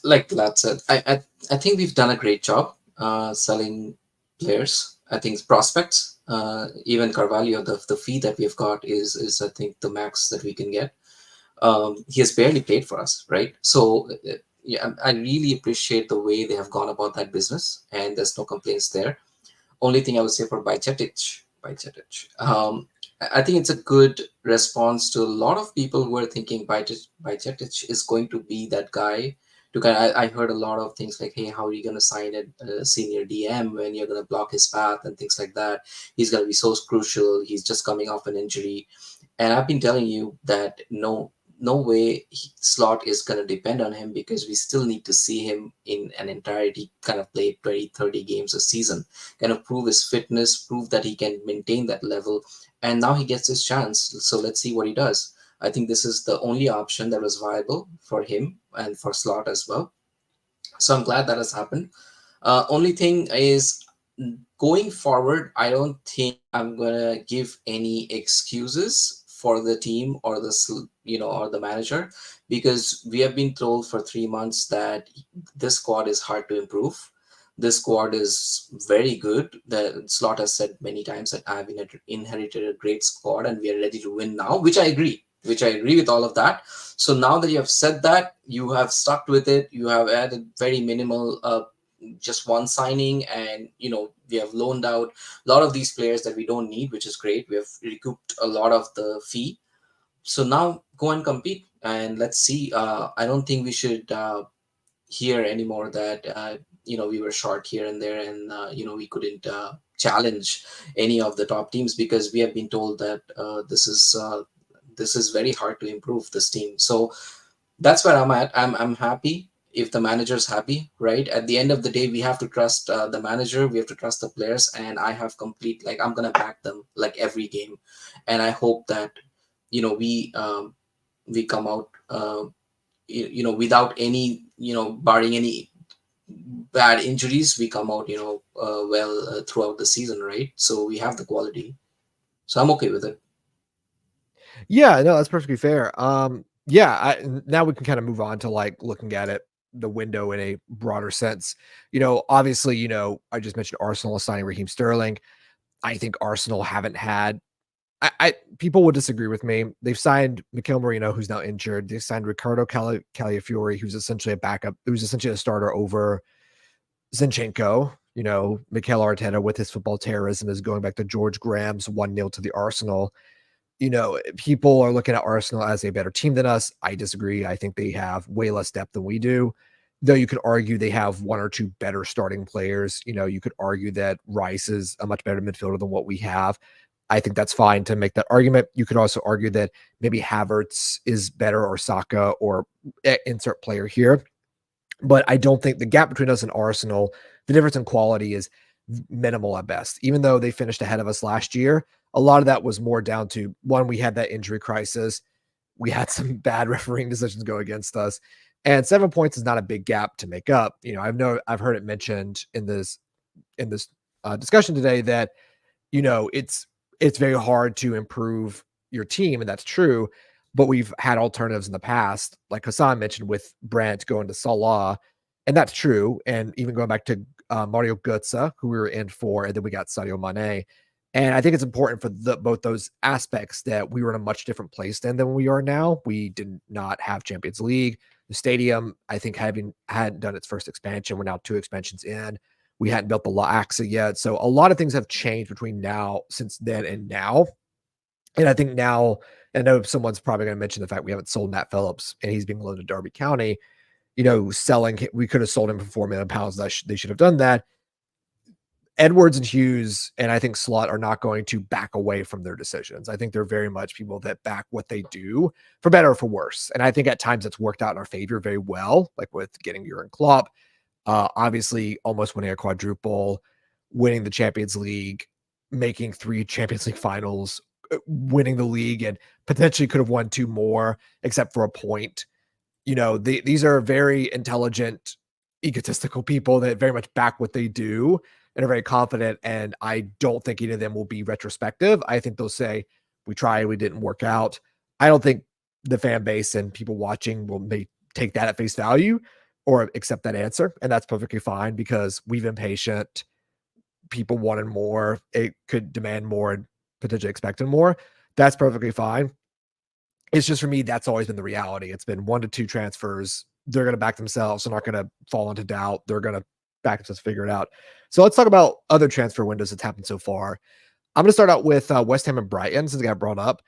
Like Vlad said, I think we've done a great job selling players. I think prospects, even Carvalho, the fee that we've got is I think the max that we can get. He has barely played for us, right? So yeah, I really appreciate the way they have gone about that business, and there's no complaints there. Only thing I would say for Bajcetic, I think it's a good response to a lot of people who are thinking Bajcetic is going to be that guy. To kind I heard a lot of things like, hey, how are you going to sign a senior DM when you're going to block his path and things like that? He's going to be so crucial. He's just coming off an injury, and I've been telling you that no way Slot is going to depend on him, because we still need to see him in an entirety, kind of play 20-30 games a season, kind of prove his fitness, prove that he can maintain that level. And now he gets his chance. So let's see what he does. I think this is the only option that was viable for him and for Slot as well. So I'm glad that has happened. Only thing is, going forward, I don't think I'm gonna give any excuses for the team or or the manager, because we have been told for 3 months that this squad is hard to improve. This squad is very good. The Slot has said many times that I've inherited a great squad and we are ready to win now, which I agree. Which I agree with all of that. So now that you have said that, you have stuck with it. You have added very minimal, just one signing, and we have loaned out a lot of these players that we don't need, which is great. We have recouped a lot of the fee. So now go and compete, and let's see. I don't think we should hear anymore that we were short here and there, and we couldn't challenge any of the top teams, because we have been told that this is very hard to improve this team. So that's where I'm at. I'm happy if the manager's happy, right? At the end of the day, we have to trust the manager, we have to trust the players, and I have complete, like, I'm gonna back them like every game, and I hope that we come out without any, barring any bad injuries, we come out well throughout the season, right? So we have the quality, so I'm okay with it. Yeah, no, that's perfectly fair. Yeah, now we can kind of move on to like looking at it, the window in a broader sense. Obviously, I just mentioned Arsenal signing Raheem Sterling. I think Arsenal haven't had. People would disagree with me. They've signed Mikel Merino, who's now injured. They signed Ricardo Calafiori, who's essentially a backup, who's essentially a starter over Zinchenko. Mikel Arteta with his football terrorism is going back to George Graham's 1-0 to the Arsenal. People are looking at Arsenal as a better team than us. I disagree. I think they have way less depth than we do. Though you could argue they have one or two better starting players. You could argue that Rice is a much better midfielder than what we have. I think that's fine to make that argument. You could also argue that maybe Havertz is better, or Saka, or insert player here. But I don't think the gap between us and Arsenal, the difference in quality is minimal at best. Even though they finished ahead of us last year, a lot of that was more down to, one, we had that injury crisis. We had some bad refereeing decisions go against us. And 7 points is not a big gap to make up. I've heard it mentioned in this discussion today that, it's very hard to improve your team, and that's true. But we've had alternatives in the past, like Hassan mentioned, with Brandt going to Salah, and that's true. And even going back to Mario Götze, who we were in for, and then we got Sadio Mane. And I think it's important for both those aspects that we were in a much different place than we are now. We did not have Champions League. The stadium, I think, hadn't done its first expansion. We're now 2 expansions in. We hadn't built the La Axa yet. So a lot of things have changed since then and now. And I think now, I know someone's probably going to mention the fact we haven't sold Nat Phillips, and he's being loaned to Derby County. We could have sold him for £4 million. They should have done that. Edwards and Hughes, and I think Slot, are not going to back away from their decisions. I think they're very much people that back what they do, for better or for worse. And I think at times it's worked out in our favor very well, like with getting Jurgen Klopp, obviously almost winning a quadruple, winning the Champions League, making 3 Champions League finals, winning the league and potentially could have won 2 more, except for a point. These are very intelligent, egotistical people that very much back what they do and are very confident. And I don't think any of them will be retrospective. I think they'll say, we tried, we didn't work out. I don't think the fan base and people watching may take that at face value or accept that answer. And that's perfectly fine because we've been patient. People wanted more. It could demand more and potentially expected more. That's perfectly fine. It's just for me, that's always been the reality. It's been 1 to 2 transfers. They're going to back themselves. They're not going to fall into doubt. They're going to back themselves, figure it out. So let's talk about other transfer windows that's happened so far. I'm going to start out with West Ham and Brighton since it got brought up,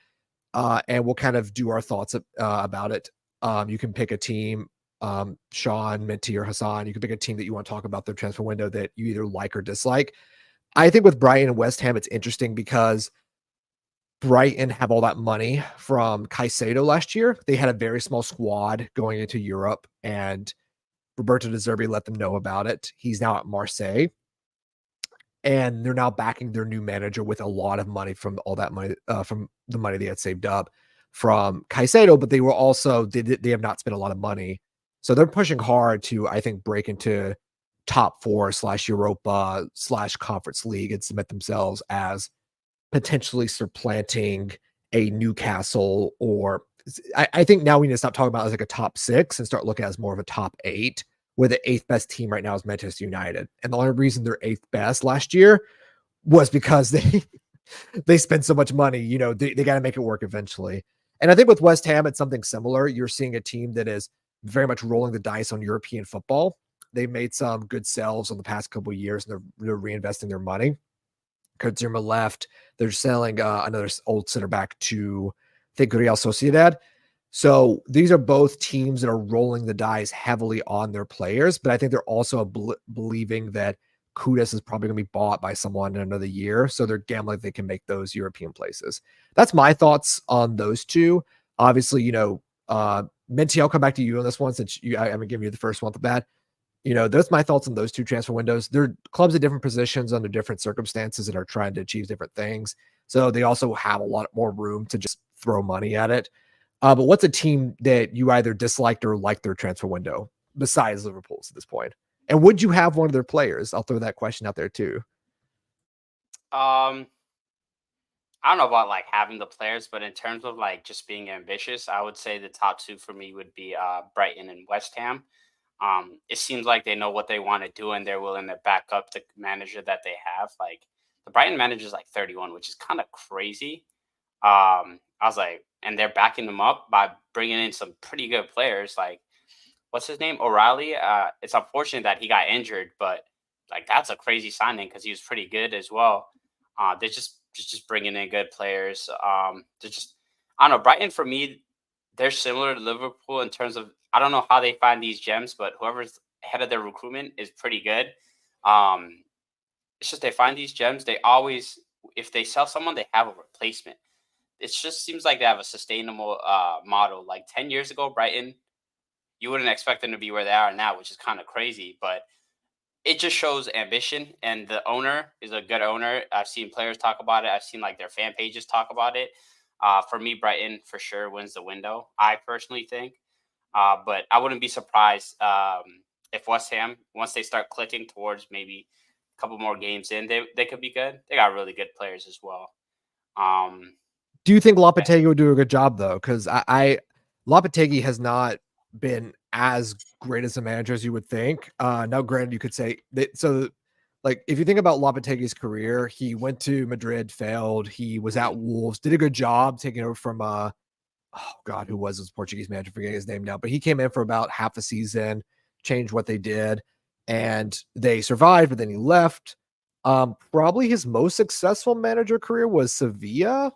and we'll kind of do our thoughts about it. You can pick a team, Sean, Minty, or Hassan. You can pick a team that you want to talk about their transfer window that you either like or dislike. I think with Brighton and West Ham, it's interesting because Brighton have all that money from Caicedo last year. They had a very small squad going into Europe, and Roberto De Zerbi let them know about it. He's now at Marseille, and they're now backing their new manager with a lot of money from all that money, from the money they had saved up from Caicedo, but they were also, they have not spent a lot of money. So they're pushing hard to, I think, break into top 4 / Europa / Conference League and submit themselves as potentially supplanting a Newcastle, or I think now we need to stop talking about it as like a top 6 and start looking at it as more of a top 8, where the 8th best team right now is Manchester United. And the only reason they're 8th best last year was because they spent so much money. They got to make it work eventually. And I think with West Ham, it's something similar. You're seeing a team that is very much rolling the dice on European football. They made some good selves in the past couple of years, and they're reinvesting their money. Kurt Zuma left. They're selling another old center back to, I think, Real Sociedad. So these are both teams that are rolling the dice heavily on their players, but I think they're also believing that Kudus is probably going to be bought by someone in another year. So they're gambling they can make those European places. That's my thoughts on those two. Obviously, Minty, I'll come back to you on this one since I'm going to give you the first one with that. That's my thoughts on those 2 transfer windows. They're clubs at different positions under different circumstances and are trying to achieve different things. So they also have a lot more room to just throw money at it. But what's a team that you either disliked or liked their transfer window besides Liverpool's at this point? And would you have one of their players? I'll throw that question out there too. I don't know about like having the players, but in terms of like just being ambitious, I would say the top 2 for me would be Brighton and West Ham. It seems like they know what they want to do and they're willing to back up the manager that they have. Like the Brighton manager is like 31, which is kind of crazy. I was like, and they're backing them up by bringing in some pretty good players. Like, what's his name? O'Reilly. It's unfortunate that he got injured, but like that's a crazy signing because he was pretty good as well. They're just bringing in good players. They're just, I don't know. Brighton for me, they're similar to Liverpool in terms of, I don't know how they find these gems, but whoever's head of their recruitment is pretty good. It's just they find these gems. They always, if they sell someone, they have a replacement. It just seems like they have a sustainable model. Like 10 years ago, Brighton, you wouldn't expect them to be where they are now, which is kind of crazy. But it just shows ambition, and the owner is a good owner. I've seen players talk about it. I've seen like their fan pages talk about it. For me, Brighton for sure wins the window, I personally think. But I wouldn't be surprised if West Ham, once they start clicking towards maybe a couple more games in, they could be good. They got really good players as well. Do you think Lopetegui would do a good job though? Because Lopetegui has not been as great as a manager as you would think. Now, granted, you could say that. So, like, if you think about Lopetegui's career, he went to Madrid, failed. He was at Wolves, did a good job taking over from oh God, who was his Portuguese manager? Forgetting his name now, but he came in for about half a season, changed what they did, and they survived. But then he left. Probably his most successful manager career was Sevilla.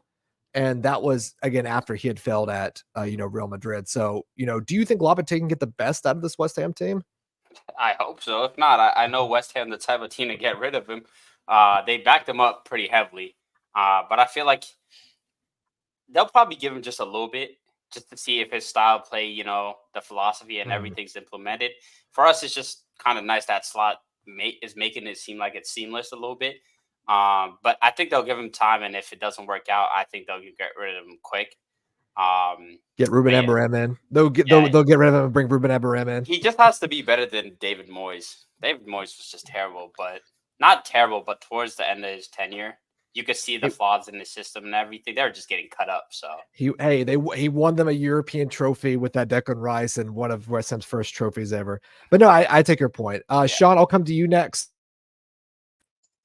And that was, again, after he had failed at, Real Madrid. So, do you think Lopetegui can get the best out of this West Ham team? I hope so. If not, I know West Ham the type of team to get rid of him. They backed him up pretty heavily. But I feel like they'll probably give him just a little bit just to see if his style of play, the philosophy and everything's implemented. For us, it's just kind of nice that Slot is making it seem like it's seamless a little bit. But I think they'll give him time, and if it doesn't work out, I think they'll get rid of him quick. Get Ruben But yeah, Amorim in. They'll get yeah, they'll get rid of him and bring Ruben Amorim in. he just has to be better than David Moyes. David Moyes was just terrible, but not terrible, but towards the end of his tenure, you could see the He- flaws in the system and everything. They were just getting cut up. So He won them a European trophy with that Declan Rice and one of West Ham's first trophies ever. But no, I take your point. Yeah. Sean, I'll come to you next.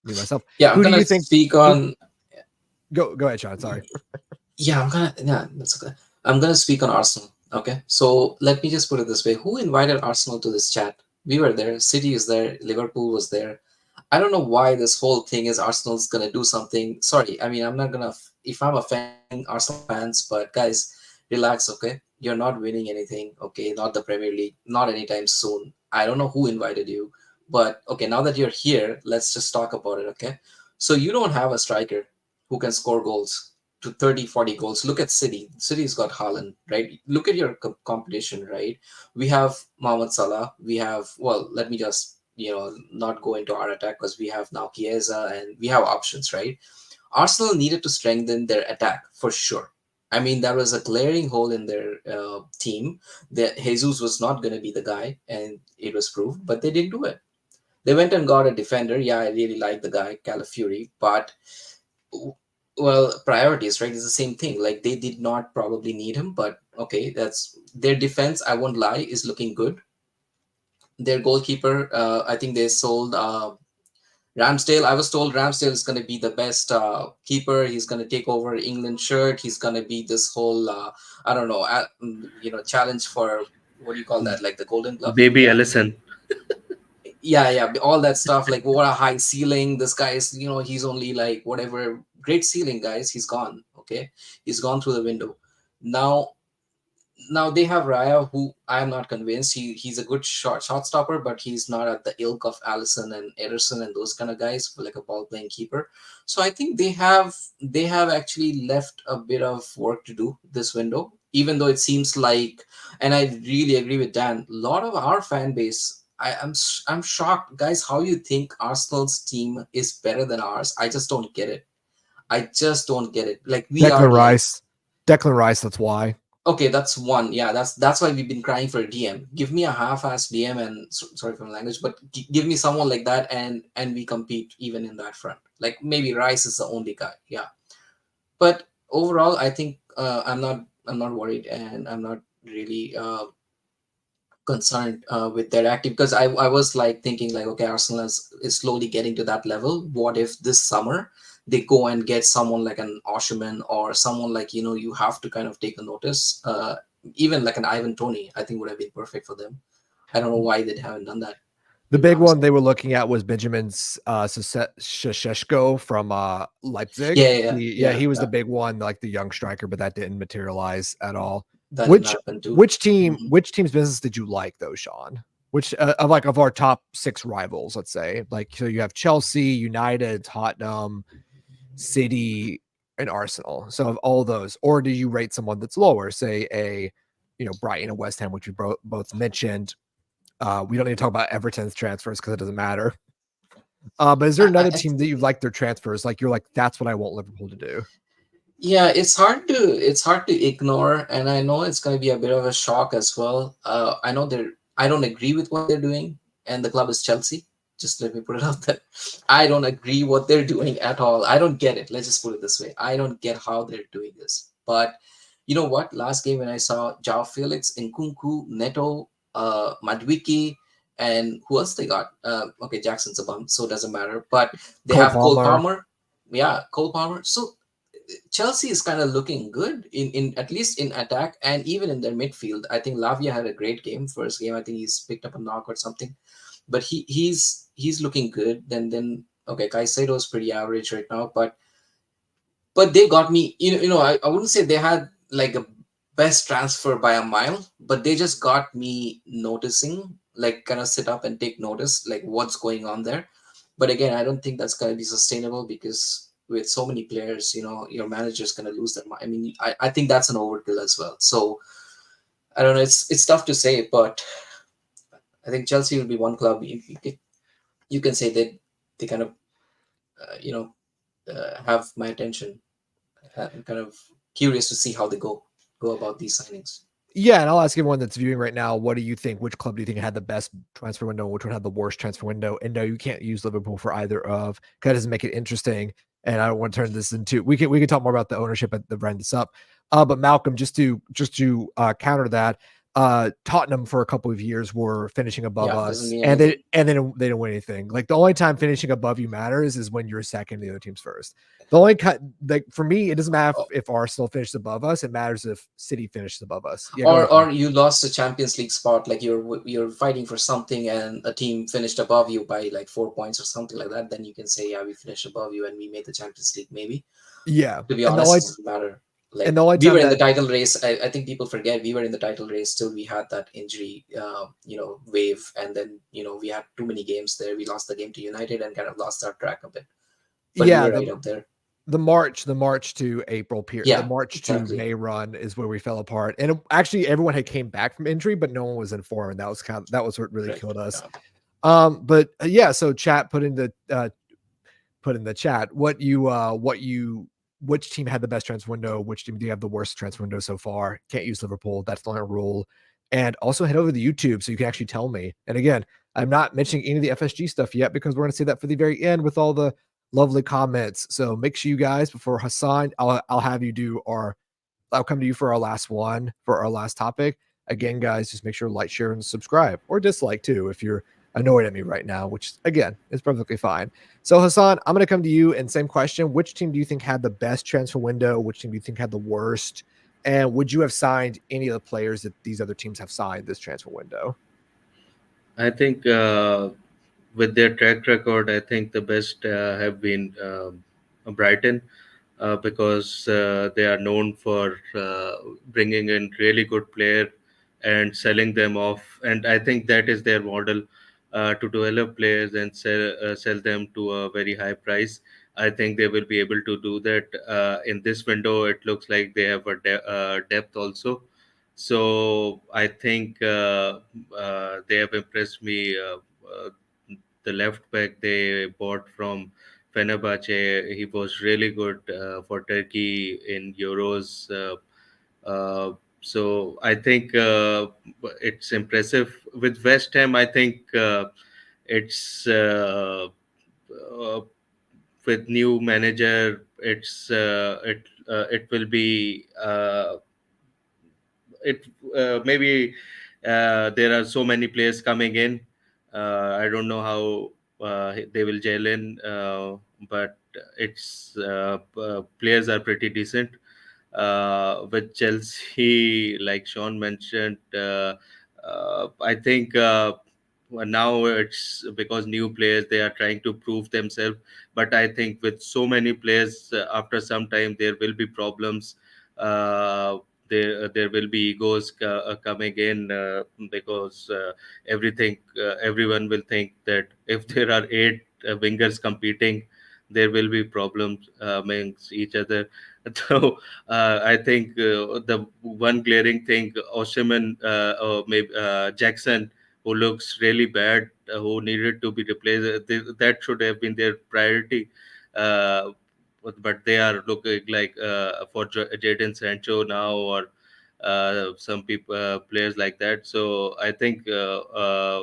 Me myself. Yeah, I'm Who do gonna you think? speak on. Go ahead, Sean. Sorry. Yeah, that's okay. I'm gonna speak on Arsenal. Okay, so let me just put it this way: who invited Arsenal to this chat? We were there. City is there. Liverpool was there. I don't know why this whole thing is Arsenal's gonna do something. Sorry, I mean I'm not gonna. If I'm offending Arsenal fans, but guys, relax. Okay, you're not winning anything. Okay, not the Premier League, not anytime soon. I don't know who invited you, but okay, now that you're here, let's just talk about it. Okay, so you don't have a striker who can score goals to 30, 40 goals. Look at City. City's got Haaland, right? Look at your competition, right? We have Mohamed Salah. We have, well, let me just, not go into our attack because we have now Chiesa and we have options, right? Arsenal needed to strengthen their attack for sure. I mean, there was a glaring hole in their team that Jesus was not going to be the guy, and it was proved, but they didn't do it. They went and got a defender. Yeah, I really like the guy, Calafiori, but well, priorities, right? It's the same thing. Like they did not probably need him, but okay, that's their defense. I won't lie, is looking good. Their goalkeeper, I think they sold Ramsdale. I was told Ramsdale is going to be the best keeper. He's going to take over England shirt. He's going to be this whole, I don't know, challenge for what do you call that? Like the Golden Glove. Baby Yeah, Allison. yeah, all that stuff. Like what a high ceiling. This guy is, he's only like whatever great ceiling, guys. He's gone. Okay, he's gone through the window. Now now they have Raya, who I am not convinced. He's a good shot stopper, but he's not at the ilk of Allison and Ederson and those kind of guys, like a ball playing keeper. So I think they have actually left a bit of work to do this window, even though it seems like, and I really agree with Dan. A lot of our fan base, I'm shocked, guys, how you think Arsenal's team is better than ours. I just don't get it. I just don't get it. Like we are Declan like Rice. Declan Rice. That's why. okay, that's one. Yeah, that's why we've been crying for a DM. Give me a half-ass DM, and sorry for my language, but give me someone like that, and we compete even in that front. Like maybe Rice is the only guy. Yeah, but overall, I think I'm not worried, and I'm not really concerned with their active, because I was like thinking like, okay, Arsenal is slowly getting to that level. What if this summer they go and get someone like an Osherman or someone like, you have to kind of take a notice, even like an Ivan Tony, I think would have been perfect for them. I don't know why they haven't done that, The to be big honest. one they were looking at was Benjamin Sheshko from Leipzig. Yeah, yeah, yeah, He was yeah. the big one, like the young striker, but that didn't materialize at all. That didn't Which happen too. which team Mhm. which team's business did you like though, Sean? Which of our top 6 rivals, let's say, like so you have Chelsea, United, Tottenham, City, and Arsenal. So of all those, or do you rate someone that's lower, say a Brighton and West Ham, which we both mentioned? We don't need to talk about Everton's transfers because it doesn't matter. But is there another I team that you like their transfers? Like you're like, that's what I want Liverpool to do. Yeah, it's hard to ignore, and I know it's going to be a bit of a shock as well. I don't agree with what they're doing, and the club is Chelsea. Just let me put it out there. I don't agree what they're doing at all. I don't get it. Let's just put it this way. I don't get how they're doing this. But you know what? Last game when I saw Joao Felix, Nkunku, Neto, Madwiki, and who else they got? Okay, Jackson's a bum, so it doesn't matter. But they Cole have Cole Palmer. Palmer. Yeah, Cole Palmer. So Chelsea is kind of looking good in at least in attack and even in their midfield. I think Lavia had a great game. First game, I think he's picked up a knock or something, but he's looking good. Then okay, Caicedo is pretty average right now, but they got me. I wouldn't say they had like a best transfer by a mile, but they just got me noticing, like kind of sit up and take notice, like what's going on there. But again, I don't think that's going to be sustainable because with so many players, your manager's going to lose their mind. I mean, I think that's an overkill as well. So I don't know. It's tough to say, but I think Chelsea will be one club you can say that they kind of have my attention. I'm kind of curious to see how they go about these signings. Yeah, and I'll ask everyone that's viewing right now, what do you think? Which club do you think had the best transfer window? Which one had the worst transfer window? And no, you can't use Liverpool for either of. That doesn't make it interesting. And I don't want to turn this into we can talk more about the ownership at the round this up. But Malcolm, just to counter that, Tottenham for a couple of years were finishing above Yeah, doesn't us, mean and anything. they didn't win anything. Like the only time finishing above you matters is when you're second, the other team's first. The only cut, like for me, it doesn't matter if Arsenal finishes above us. It matters if City finishes above us. Yeah, go ahead. Or you lost a Champions League spot, like you're fighting for something, and a team finished above you by like 4 points or something like that. Then you can say, yeah, we finished above you and we made the Champions League. Maybe, Yeah, to be and honest, it doesn't matter. and Like the only we time were in the that title race. I think people forget we were in the title race till we had that injury, wave, and then we had too many games there. We lost the game to United and kind of lost our track a bit. But we yeah were right up there. the March to April period, the Yeah, March to exactly. May run is where we fell apart. And actually, everyone had came back from injury, but no one was in form, and that was what really Correct. killed us. Yeah. But yeah, so chat put in the chat which team had the best transfer window, which team do you have the worst transfer window so far. Can't use Liverpool, that's the only rule. And also head over to YouTube so you can actually tell me. And again, I'm not mentioning any of the FSG stuff yet because we're going to say that for the very end with all the lovely comments. So make sure you guys, before Hassan, I'll have you do I'll come to you for our last one, for our last topic. Again, guys, just make sure to like, share, and subscribe, or dislike too if you're annoyed at me right now, which again is perfectly fine. So Hassan, I'm going to come to you and same question. Which team do you think had the best transfer window? Which team do you think had the worst? And would you have signed any of the players that these other teams have signed this transfer window? I think with their track record, I think the best have been Brighton, because they are known for bringing in really good player and selling them off. And I think that is their model, to develop players and sell them to a very high price. I think they will be able to do that in this window. It looks like they have a depth also. So I think they have impressed me. The left back they bought from Fenerbahce, he was really good for Turkey in Euros. So I think it's impressive. With West Ham, I think it's uh, with new manager. It will be it maybe there are so many players coming in. I don't know how they will gel in, but it's players are pretty decent. With Chelsea, like Sean mentioned, I think now it's because new players they are trying to prove themselves. But I think with so many players, after some time there will be problems. There will be egos coming in, because everyone will think that if there are eight wingers competing, there will be problems amongst each other. So I think the one glaring thing, Oshiman or maybe Jackson, who looks really bad, who needed to be replaced, that should have been their priority. Uh, but they are looking like for Jadon Sancho now, or some people players like that. So I think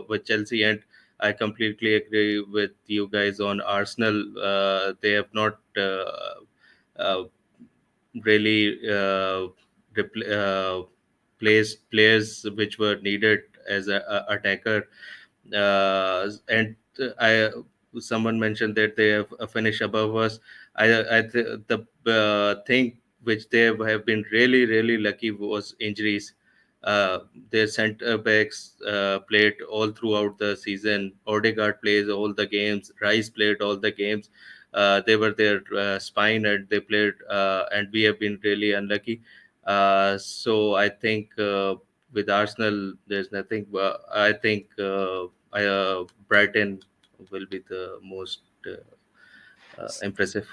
with Chelsea, and I completely agree with you guys on Arsenal. They have not uh, really placed players which were needed as a attacker. And I someone mentioned that they have finished above us. The thing which they have been really lucky was injuries. Their center backs played all throughout the season. Odegaard plays all the games. Rice played all the games. They were their spine, and they played. And we have been really unlucky. So I think with Arsenal, there's nothing. I think Brighton will be the most impressive.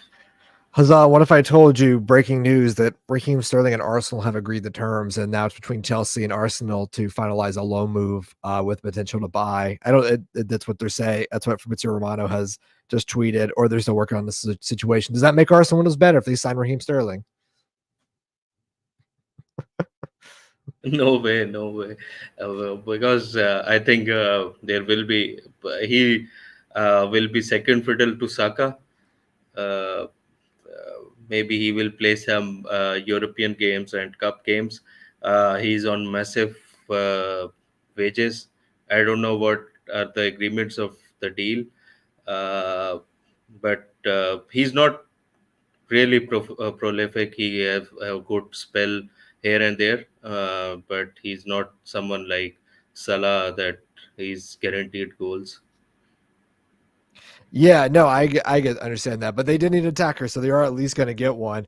Huzzah, what if I told you, breaking news, that Raheem Sterling and Arsenal have agreed the terms, and now it's between Chelsea and Arsenal to finalize a loan move with potential to buy. I don't. That's what they're saying. That's what Fabrizio Romano has just tweeted, or they're still working on this situation. Does that make Arsenal windows better if they sign Raheem Sterling? No way, no way. Because I think there will be he will be second fiddle to Saka. Uh, Maybe he will play some European games and cup games. He's on massive uh, wages. I don't know what are the agreements of the deal, uh, but he's not really prolific. He have a good spell here and there, but he's not someone like Salah that he's guaranteed goals. Yeah, no, I get understand that, but they did need an attacker, so they are at least going to get one.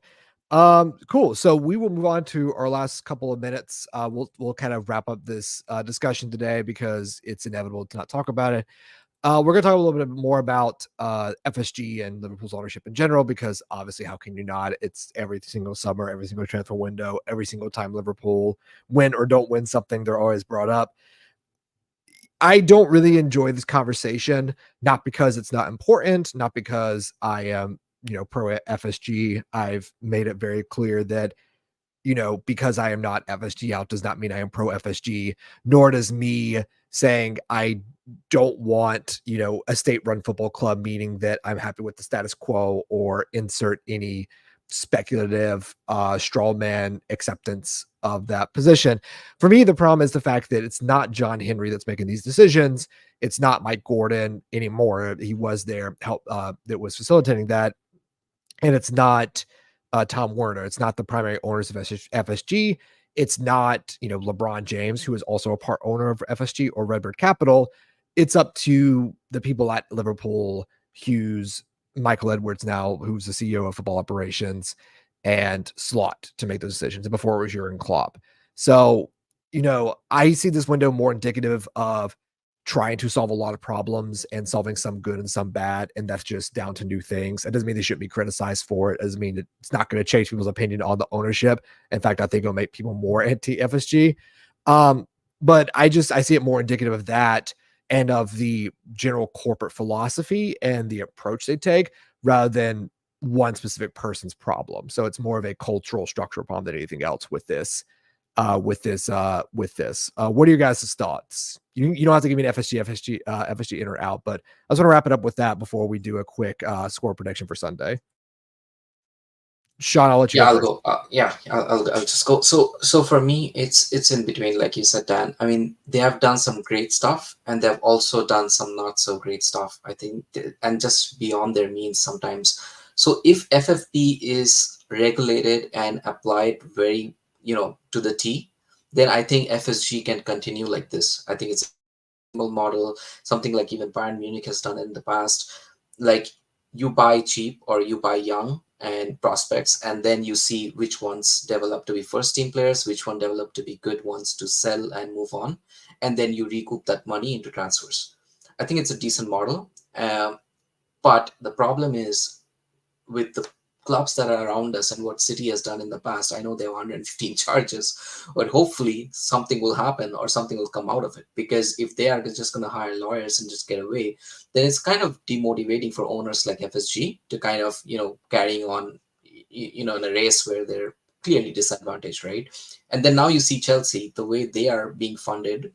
Cool. So we will move on to our last couple of minutes. We'll kind of wrap up this discussion today because it's inevitable to not talk about it. We're going to talk a little bit more about FSG and Liverpool's ownership in general, because obviously, how can you not? It's every single summer, every single transfer window, every single time Liverpool win or don't win something, they're always brought up. I don't really enjoy this conversation, not because it's not important, not because I am, pro FSG. I've made it very clear that, because I am not FSG out does not mean I am pro FSG, nor does me saying I don't want, a state run football club, meaning that I'm happy with the status quo, or insert any speculative straw man acceptance of that position. For me, the problem is the fact that it's not John Henry that's making these decisions. It's not Mike Gordon anymore. He was there, that was facilitating that. And it's not Tom Werner. It's not the primary owners of FSG. It's not, LeBron James, who is also a part owner of FSG or Redbird Capital. It's up to the people at Liverpool, Hughes, Michael Edwards now, who's the CEO of football operations, and Slot, to make those decisions. And before it was Jurgen Klopp. So, I see this window more indicative of trying to solve a lot of problems and solving some good and some bad, and that's just down to new things. It doesn't mean they shouldn't be criticized for it. It doesn't mean that it's not going to change people's opinion on the ownership. In fact, I think it'll make people more anti-FSG. But I see it more indicative of that and of the general corporate philosophy and the approach they take, rather than one specific person's problem. So it's more of a cultural structural problem than anything else with this. With this. What are your guys' thoughts? You don't have to give me an FSG in or out, but I just want to wrap it up with that before we do a quick score prediction for Sunday. Sean, I'll let you Yeah, go I'll first. go. I'll just go. So for me, it's in between, like you said, Dan. I mean, they have done some great stuff, and they've also done some not so great stuff, I think, and just beyond their means sometimes. So if FFP is regulated and applied very, to the T, then I think FSG can continue like this. I think it's a model, something like even Bayern Munich has done in the past. Like, you buy cheap or you buy young and prospects, and then you see which ones develop to be first team players, which one develop to be good ones to sell and move on, and then you recoup that money into transfers. I think it's a decent model. But the problem is, with the clubs that are around us and what City has done in the past. I know they have 115 charges, but hopefully something will happen or something will come out of it. Because if they are just going to hire lawyers and just get away, then it's kind of demotivating for owners like FSG to kind of, carrying on, in a race where they're clearly disadvantaged, right? And then now you see Chelsea, the way they are being funded,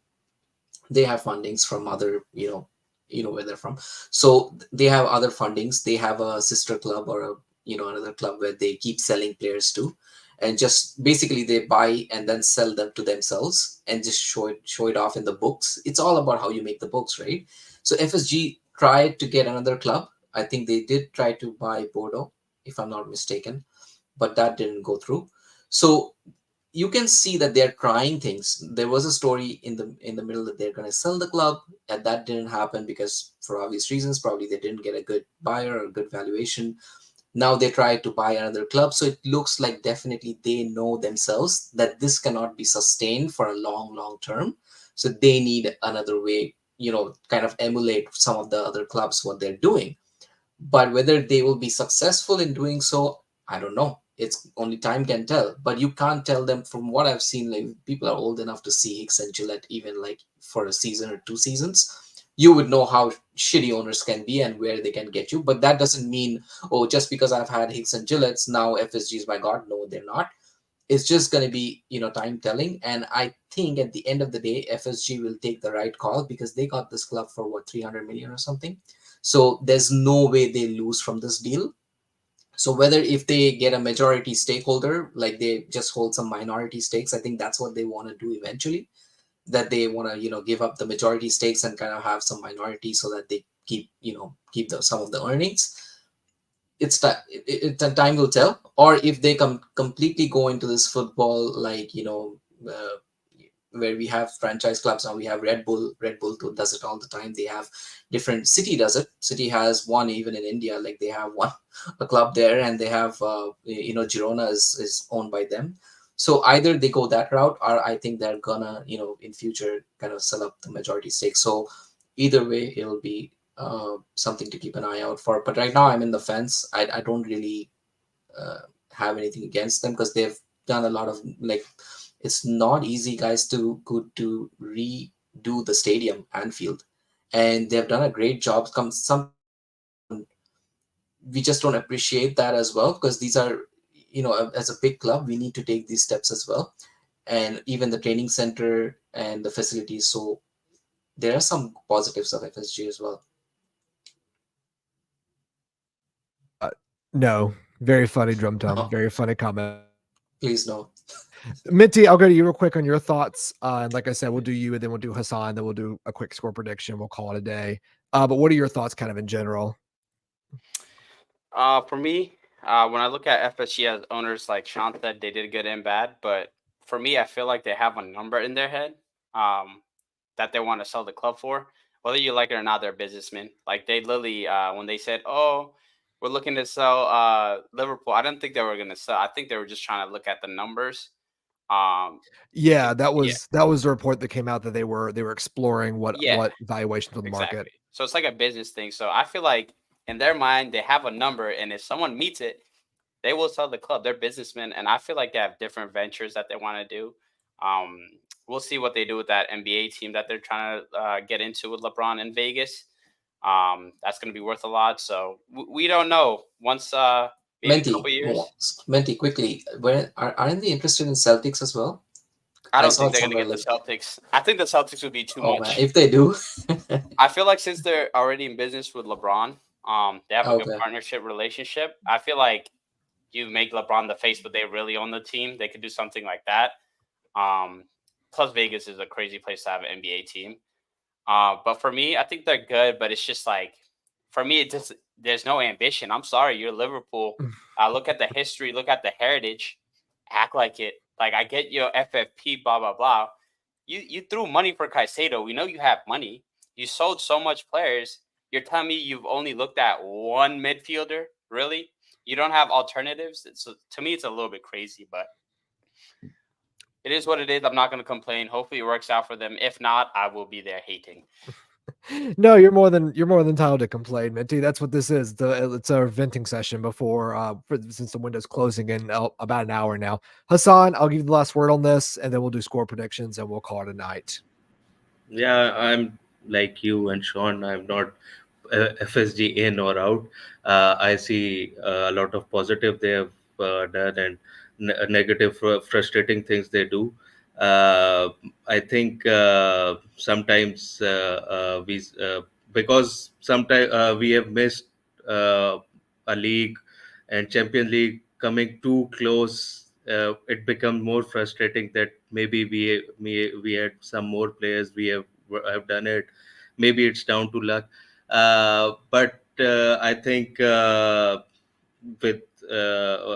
they have fundings from other, where they're from. So they have other fundings. They have a sister club or a, another club where they keep selling players to, and just basically they buy and then sell them to themselves and just show it off in the books. It's all about how you make the books, right? So FSG tried to get another club. I think they did try to buy Bordeaux, if I'm not mistaken, but that didn't go through. So you can see that they're trying things. There was a story in the middle that they're going to sell the club, and that didn't happen because, for obvious reasons, probably they didn't get a good buyer or a good valuation. Now they try to buy another club, so it looks like definitely they know themselves that this cannot be sustained for a long term. So they need another way, kind of emulate some of the other clubs what they're doing. But whether they will be successful in doing so, I don't know. It's only time can tell. But you can't tell them. From what I've seen, like people are old enough to see Hicks and Gillette even like for a season or 2 seasons. You would know how shitty owners can be and where they can get you. But that doesn't mean, oh, just because I've had Hicks and Gillettes, now FSG is my god. No, they're not. It's just going to be, time telling. And I think at the end of the day, FSG will take the right call because they got this club for what, 300 million or something. So there's no way they lose from this deal. So whether if they get a majority stakeholder, like they just hold some minority stakes, I think that's what they want to do eventually. That they want to, give up the majority stakes and kind of have some minority so that they keep some of the earnings. It's time. Time will tell. Or if they completely go into this football, like where we have franchise clubs now. We have Red Bull. Red Bull does it all the time. They have different. City does it. City has one even in India. Like they have one a club there, and they have Girona is owned by them. So either they go that route, or I think they're gonna in future kind of sell up the majority stake. So either way, it'll be something to keep an eye out for. But right now, I'm in the fence. I don't really uh, have anything against them because they've done a lot of like it's not easy, guys, to go to redo the stadium Anfield, and they've done a great job. Sometimes we just don't appreciate that as well because these are as a big club we need to take these steps as well, and even the training center and the facilities. So there are some positives of FSG as well. No, very funny drum tone, very funny comment. Please no. Minty, I'll go to you real quick on your thoughts. And like I said, we'll do you, and then we'll do Hassan, then we'll do a quick score prediction. We'll call it a day. But what are your thoughts, kind of in general? For me, when I look at FSG as owners, like Sean said, they did good and bad. But for me, I feel like they have a number in their head that they want to sell the club for. Whether you like it or not, they're businessmen. Like they literally, when they said, "Oh, we're looking to sell Liverpool," I didn't think they were going to sell. I think they were just trying to look at the numbers. Um, Yeah, that yeah, was the report that came out that they were exploring yeah, what valuations on the market. exactly. So it's like a business thing. So I feel like in their mind, they have a number, and if someone meets it, they will sell the club. They're businessmen, and I feel like they have different ventures that they want to do. Um, we'll see what they do with that NBA team that they're trying to get into with LeBron in Vegas. That's going to be worth a lot. So we don't know. Once maybe a couple years. Menti, quickly, aren't they interested in Celtics as well? I I don't saw think it they're going to somewhere get the like, Celtics. I think the Celtics would be too oh man, much. if they do. I feel like since they're already in business with LeBron, they have a good Okay. partnership relationship. I feel like you make LeBron the face, but they really own the team. They could do something like that. Um, Plus, Vegas is a crazy place to have an NBA team. But for me, I think they're good. But it's just like, for me, it just there's no ambition. I'm sorry, you're Liverpool. Look at the history, look at the heritage, act like it. Like I get your FFP, blah blah blah. You threw money for Caicedo. We know you have money. You sold so much players. You're telling me you've only looked at one midfielder? Really? You don't have alternatives? To me, it's a little bit crazy, but it is what it is. I'm not going to complain. Hopefully, it works out for them. If not, I will be there hating. No, you're more than entitled to complain, Minty. That's what this is. It's our venting session before since the window's closing in about an hour now. Hassan, I'll give you the last word on this, and then we'll do score predictions and we'll call it a night. Yeah, I'm like you and Sean. I'm not FSG in or out. I see a lot of positive they have done and negative, frustrating things they do. Uh, I think sometimes we because sometimes we have missed a league and Champion League coming too close. It becomes more frustrating that maybe we had some more players, we have done it. Maybe it's down to luck, but I think with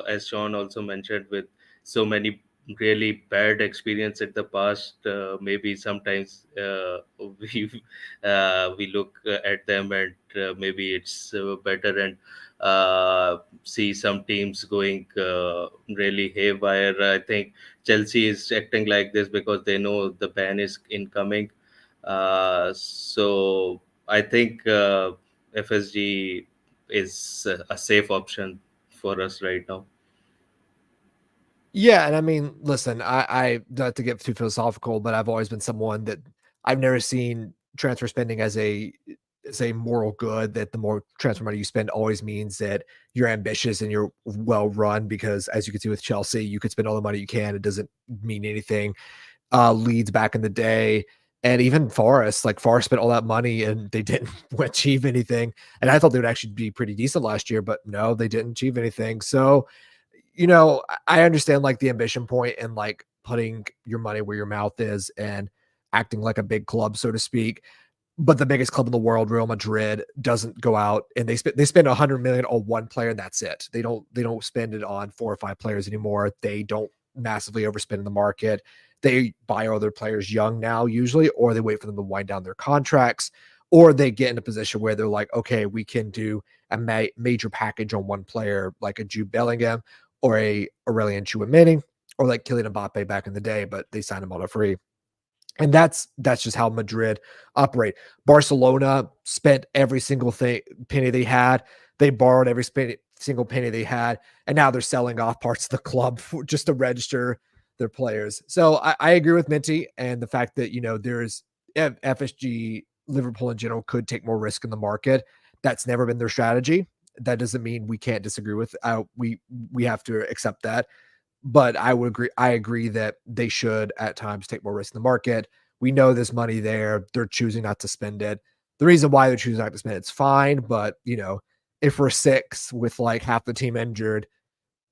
as Sean also mentioned, with so many really bad experience in the past, maybe sometimes we look at them and maybe it's better and see some teams going really haywire. I think Chelsea is acting like this because they know the ban is incoming. So I think FSG is a safe option for us right now. Yeah, and I mean, listen, I not to get too philosophical, but I've always been someone that I've never seen transfer spending as a moral good. That the more transfer money you spend always means that you're ambitious and you're well run. Because as you can see with Chelsea, you could spend all the money you can; it doesn't mean anything. Leeds back in the day, and even Forest, like Forest spent all that money and they didn't achieve anything. And I thought they would actually be pretty decent last year, but no, they didn't achieve anything. So I understand like the ambition point and like putting your money where your mouth is and acting like a big club, so to speak. But the biggest club in the world, Real Madrid, doesn't go out and they spend 100 million on one player and that's it. They don't spend it on 4 or 5 players anymore. They don't massively overspend in the market. They buy other players young now usually, or they wait for them to wind down their contracts, or they get in a position where they're like, okay, we can do a major package on one player, like a Jude Bellingham or a Aurelian Chouameni, or like Kylian Mbappe back in the day, but they signed him on a free. And that's just how Madrid operate. Barcelona spent every single penny they had. They borrowed every single penny they had, and now they're selling off parts of the club just to register their players. So I agree with Minty and the fact that there's FSG, Liverpool in general could take more risk in the market. That's never been their strategy. That doesn't mean we can't disagree with. We have to accept that. But I agree that they should at times take more risk in the market. We know there's money there. They're choosing not to spend it. The reason why they're choosing not to spend it's fine, but if we're 6 with like half the team injured,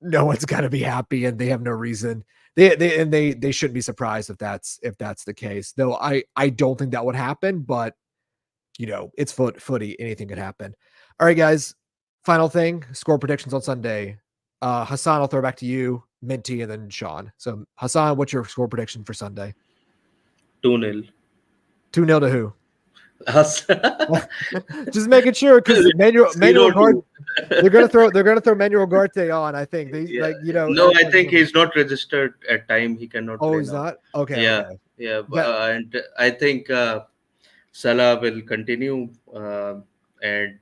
no one's gonna be happy, and they have no reason. They shouldn't be surprised if that's the case. Though I don't think that would happen, but it's footy. Anything could happen. All right, guys. Final thing: score predictions on Sunday. Hassan, I'll throw it back to you, Minty, and then Sean. So, Hassan, what's your score prediction for Sunday? 2-0. 2-0 to who? Us. Just making sure, because Manuel 0-2. Ugarte, they're gonna throw Manuel Ugarte on. I think they No, I think he's not registered at time. He cannot. Oh, play he's now. not. Okay. Yeah, Okay. yeah, That- and I think Salah will continue, and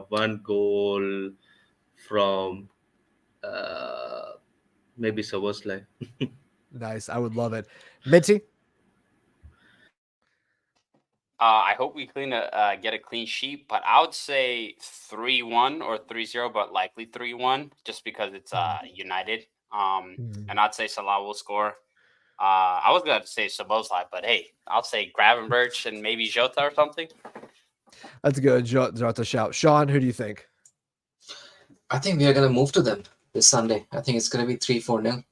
one goal from maybe Szoboszlai. Nice. I would love it. Minty. I hope we get a clean sheet, but I would say 3-1 or 3-0, but likely 3-1, just because it's United. And I'd say Salah will score. I was going to say Szoboszlai, but hey, I'll say Gravenberch and maybe Jota or something. That's good. Jota shout. Sean, who do you think? I think we are going to move to them this Sunday. I think it's going to be 3-4-0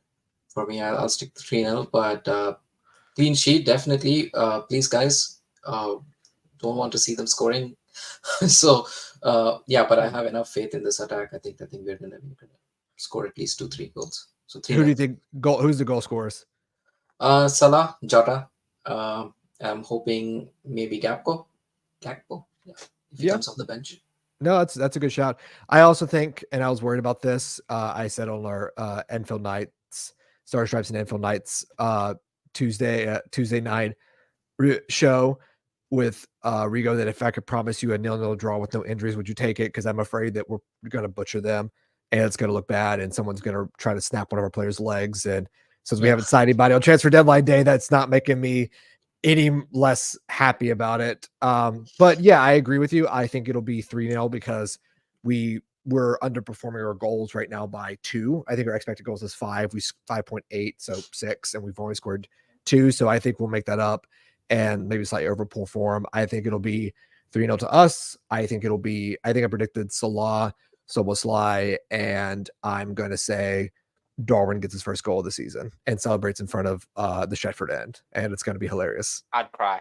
for me. I'll stick to 3-0, but clean sheet definitely. Please, guys, don't want to see them scoring. So yeah, but I have enough faith in this attack. I think we're going to score at least 2-3 goals. So 3. Who do you think who's the goal scorers? Salah, Jota. I'm hoping maybe Gakpo. Yeah, if he comes off the bench. No, that's a good shout. I also think, and I was worried about this. I said on our Enfield Nights, Star Stripes and Enfield Nights Tuesday night show with Rigo that if I could promise you a 0-0 draw with no injuries, would you take it? Because I'm afraid that we're going to butcher them and it's going to look bad and someone's going to try to snap one of our players' legs. And since we haven't signed anybody on transfer deadline day, that's not making me any less happy about it. But yeah, I agree with you. I think it'll be 3-0 because we're underperforming our goals right now by 2. I think our expected goals is 5. We 5.8, so 6, and we've only scored 2. So I think we'll make that up and maybe slightly overperform. I think it'll be 3-0 to us. I think I predicted Salah, Szoboszlai, and I'm going to say Darwin gets his first goal of the season and celebrates in front of the Sheffield end, and it's going to be hilarious. I'd cry.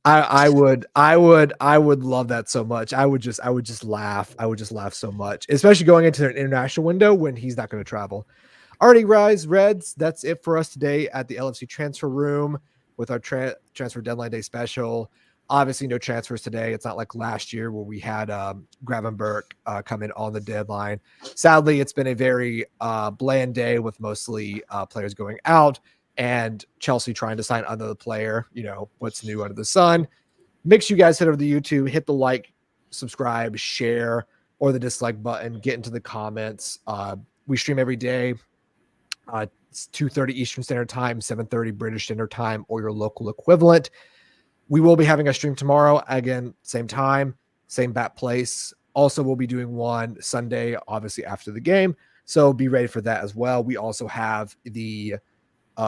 I would love that so much. I would just laugh. I would just laugh so much, especially going into an international window when he's not going to travel. Alrighty, guys, Reds, that's it for us today at the LFC transfer room with our transfer deadline day special. Obviously, no transfers today. It's not like last year where we had Gravenberch come in on the deadline. Sadly, it's been a very bland day with mostly players going out and Chelsea trying to sign another player. What's new under the sun. Make sure you guys head over to YouTube, hit the like, subscribe, share, or the dislike button. Get into the comments. We stream every day. It's 2:30 Eastern Standard Time, 7:30 British Standard Time, or your local equivalent. We will be having a stream tomorrow. Again, same time, same bat place. Also, we'll be doing one Sunday, obviously after the game. So be ready for that as well. We also have the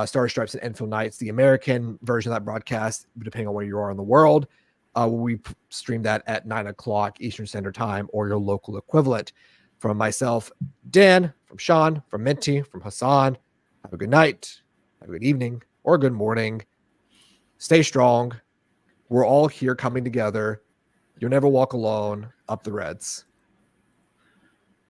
Star Stripes and Enfield Nights, the American version of that broadcast, depending on where you are in the world. We stream that at 9 o'clock Eastern Standard Time or your local equivalent. From myself, Dan, from Sean, from Minty, from Hassan, have a good night, have a good evening, or a good morning. Stay strong. We're all here coming together. You'll never walk alone. Up the Reds.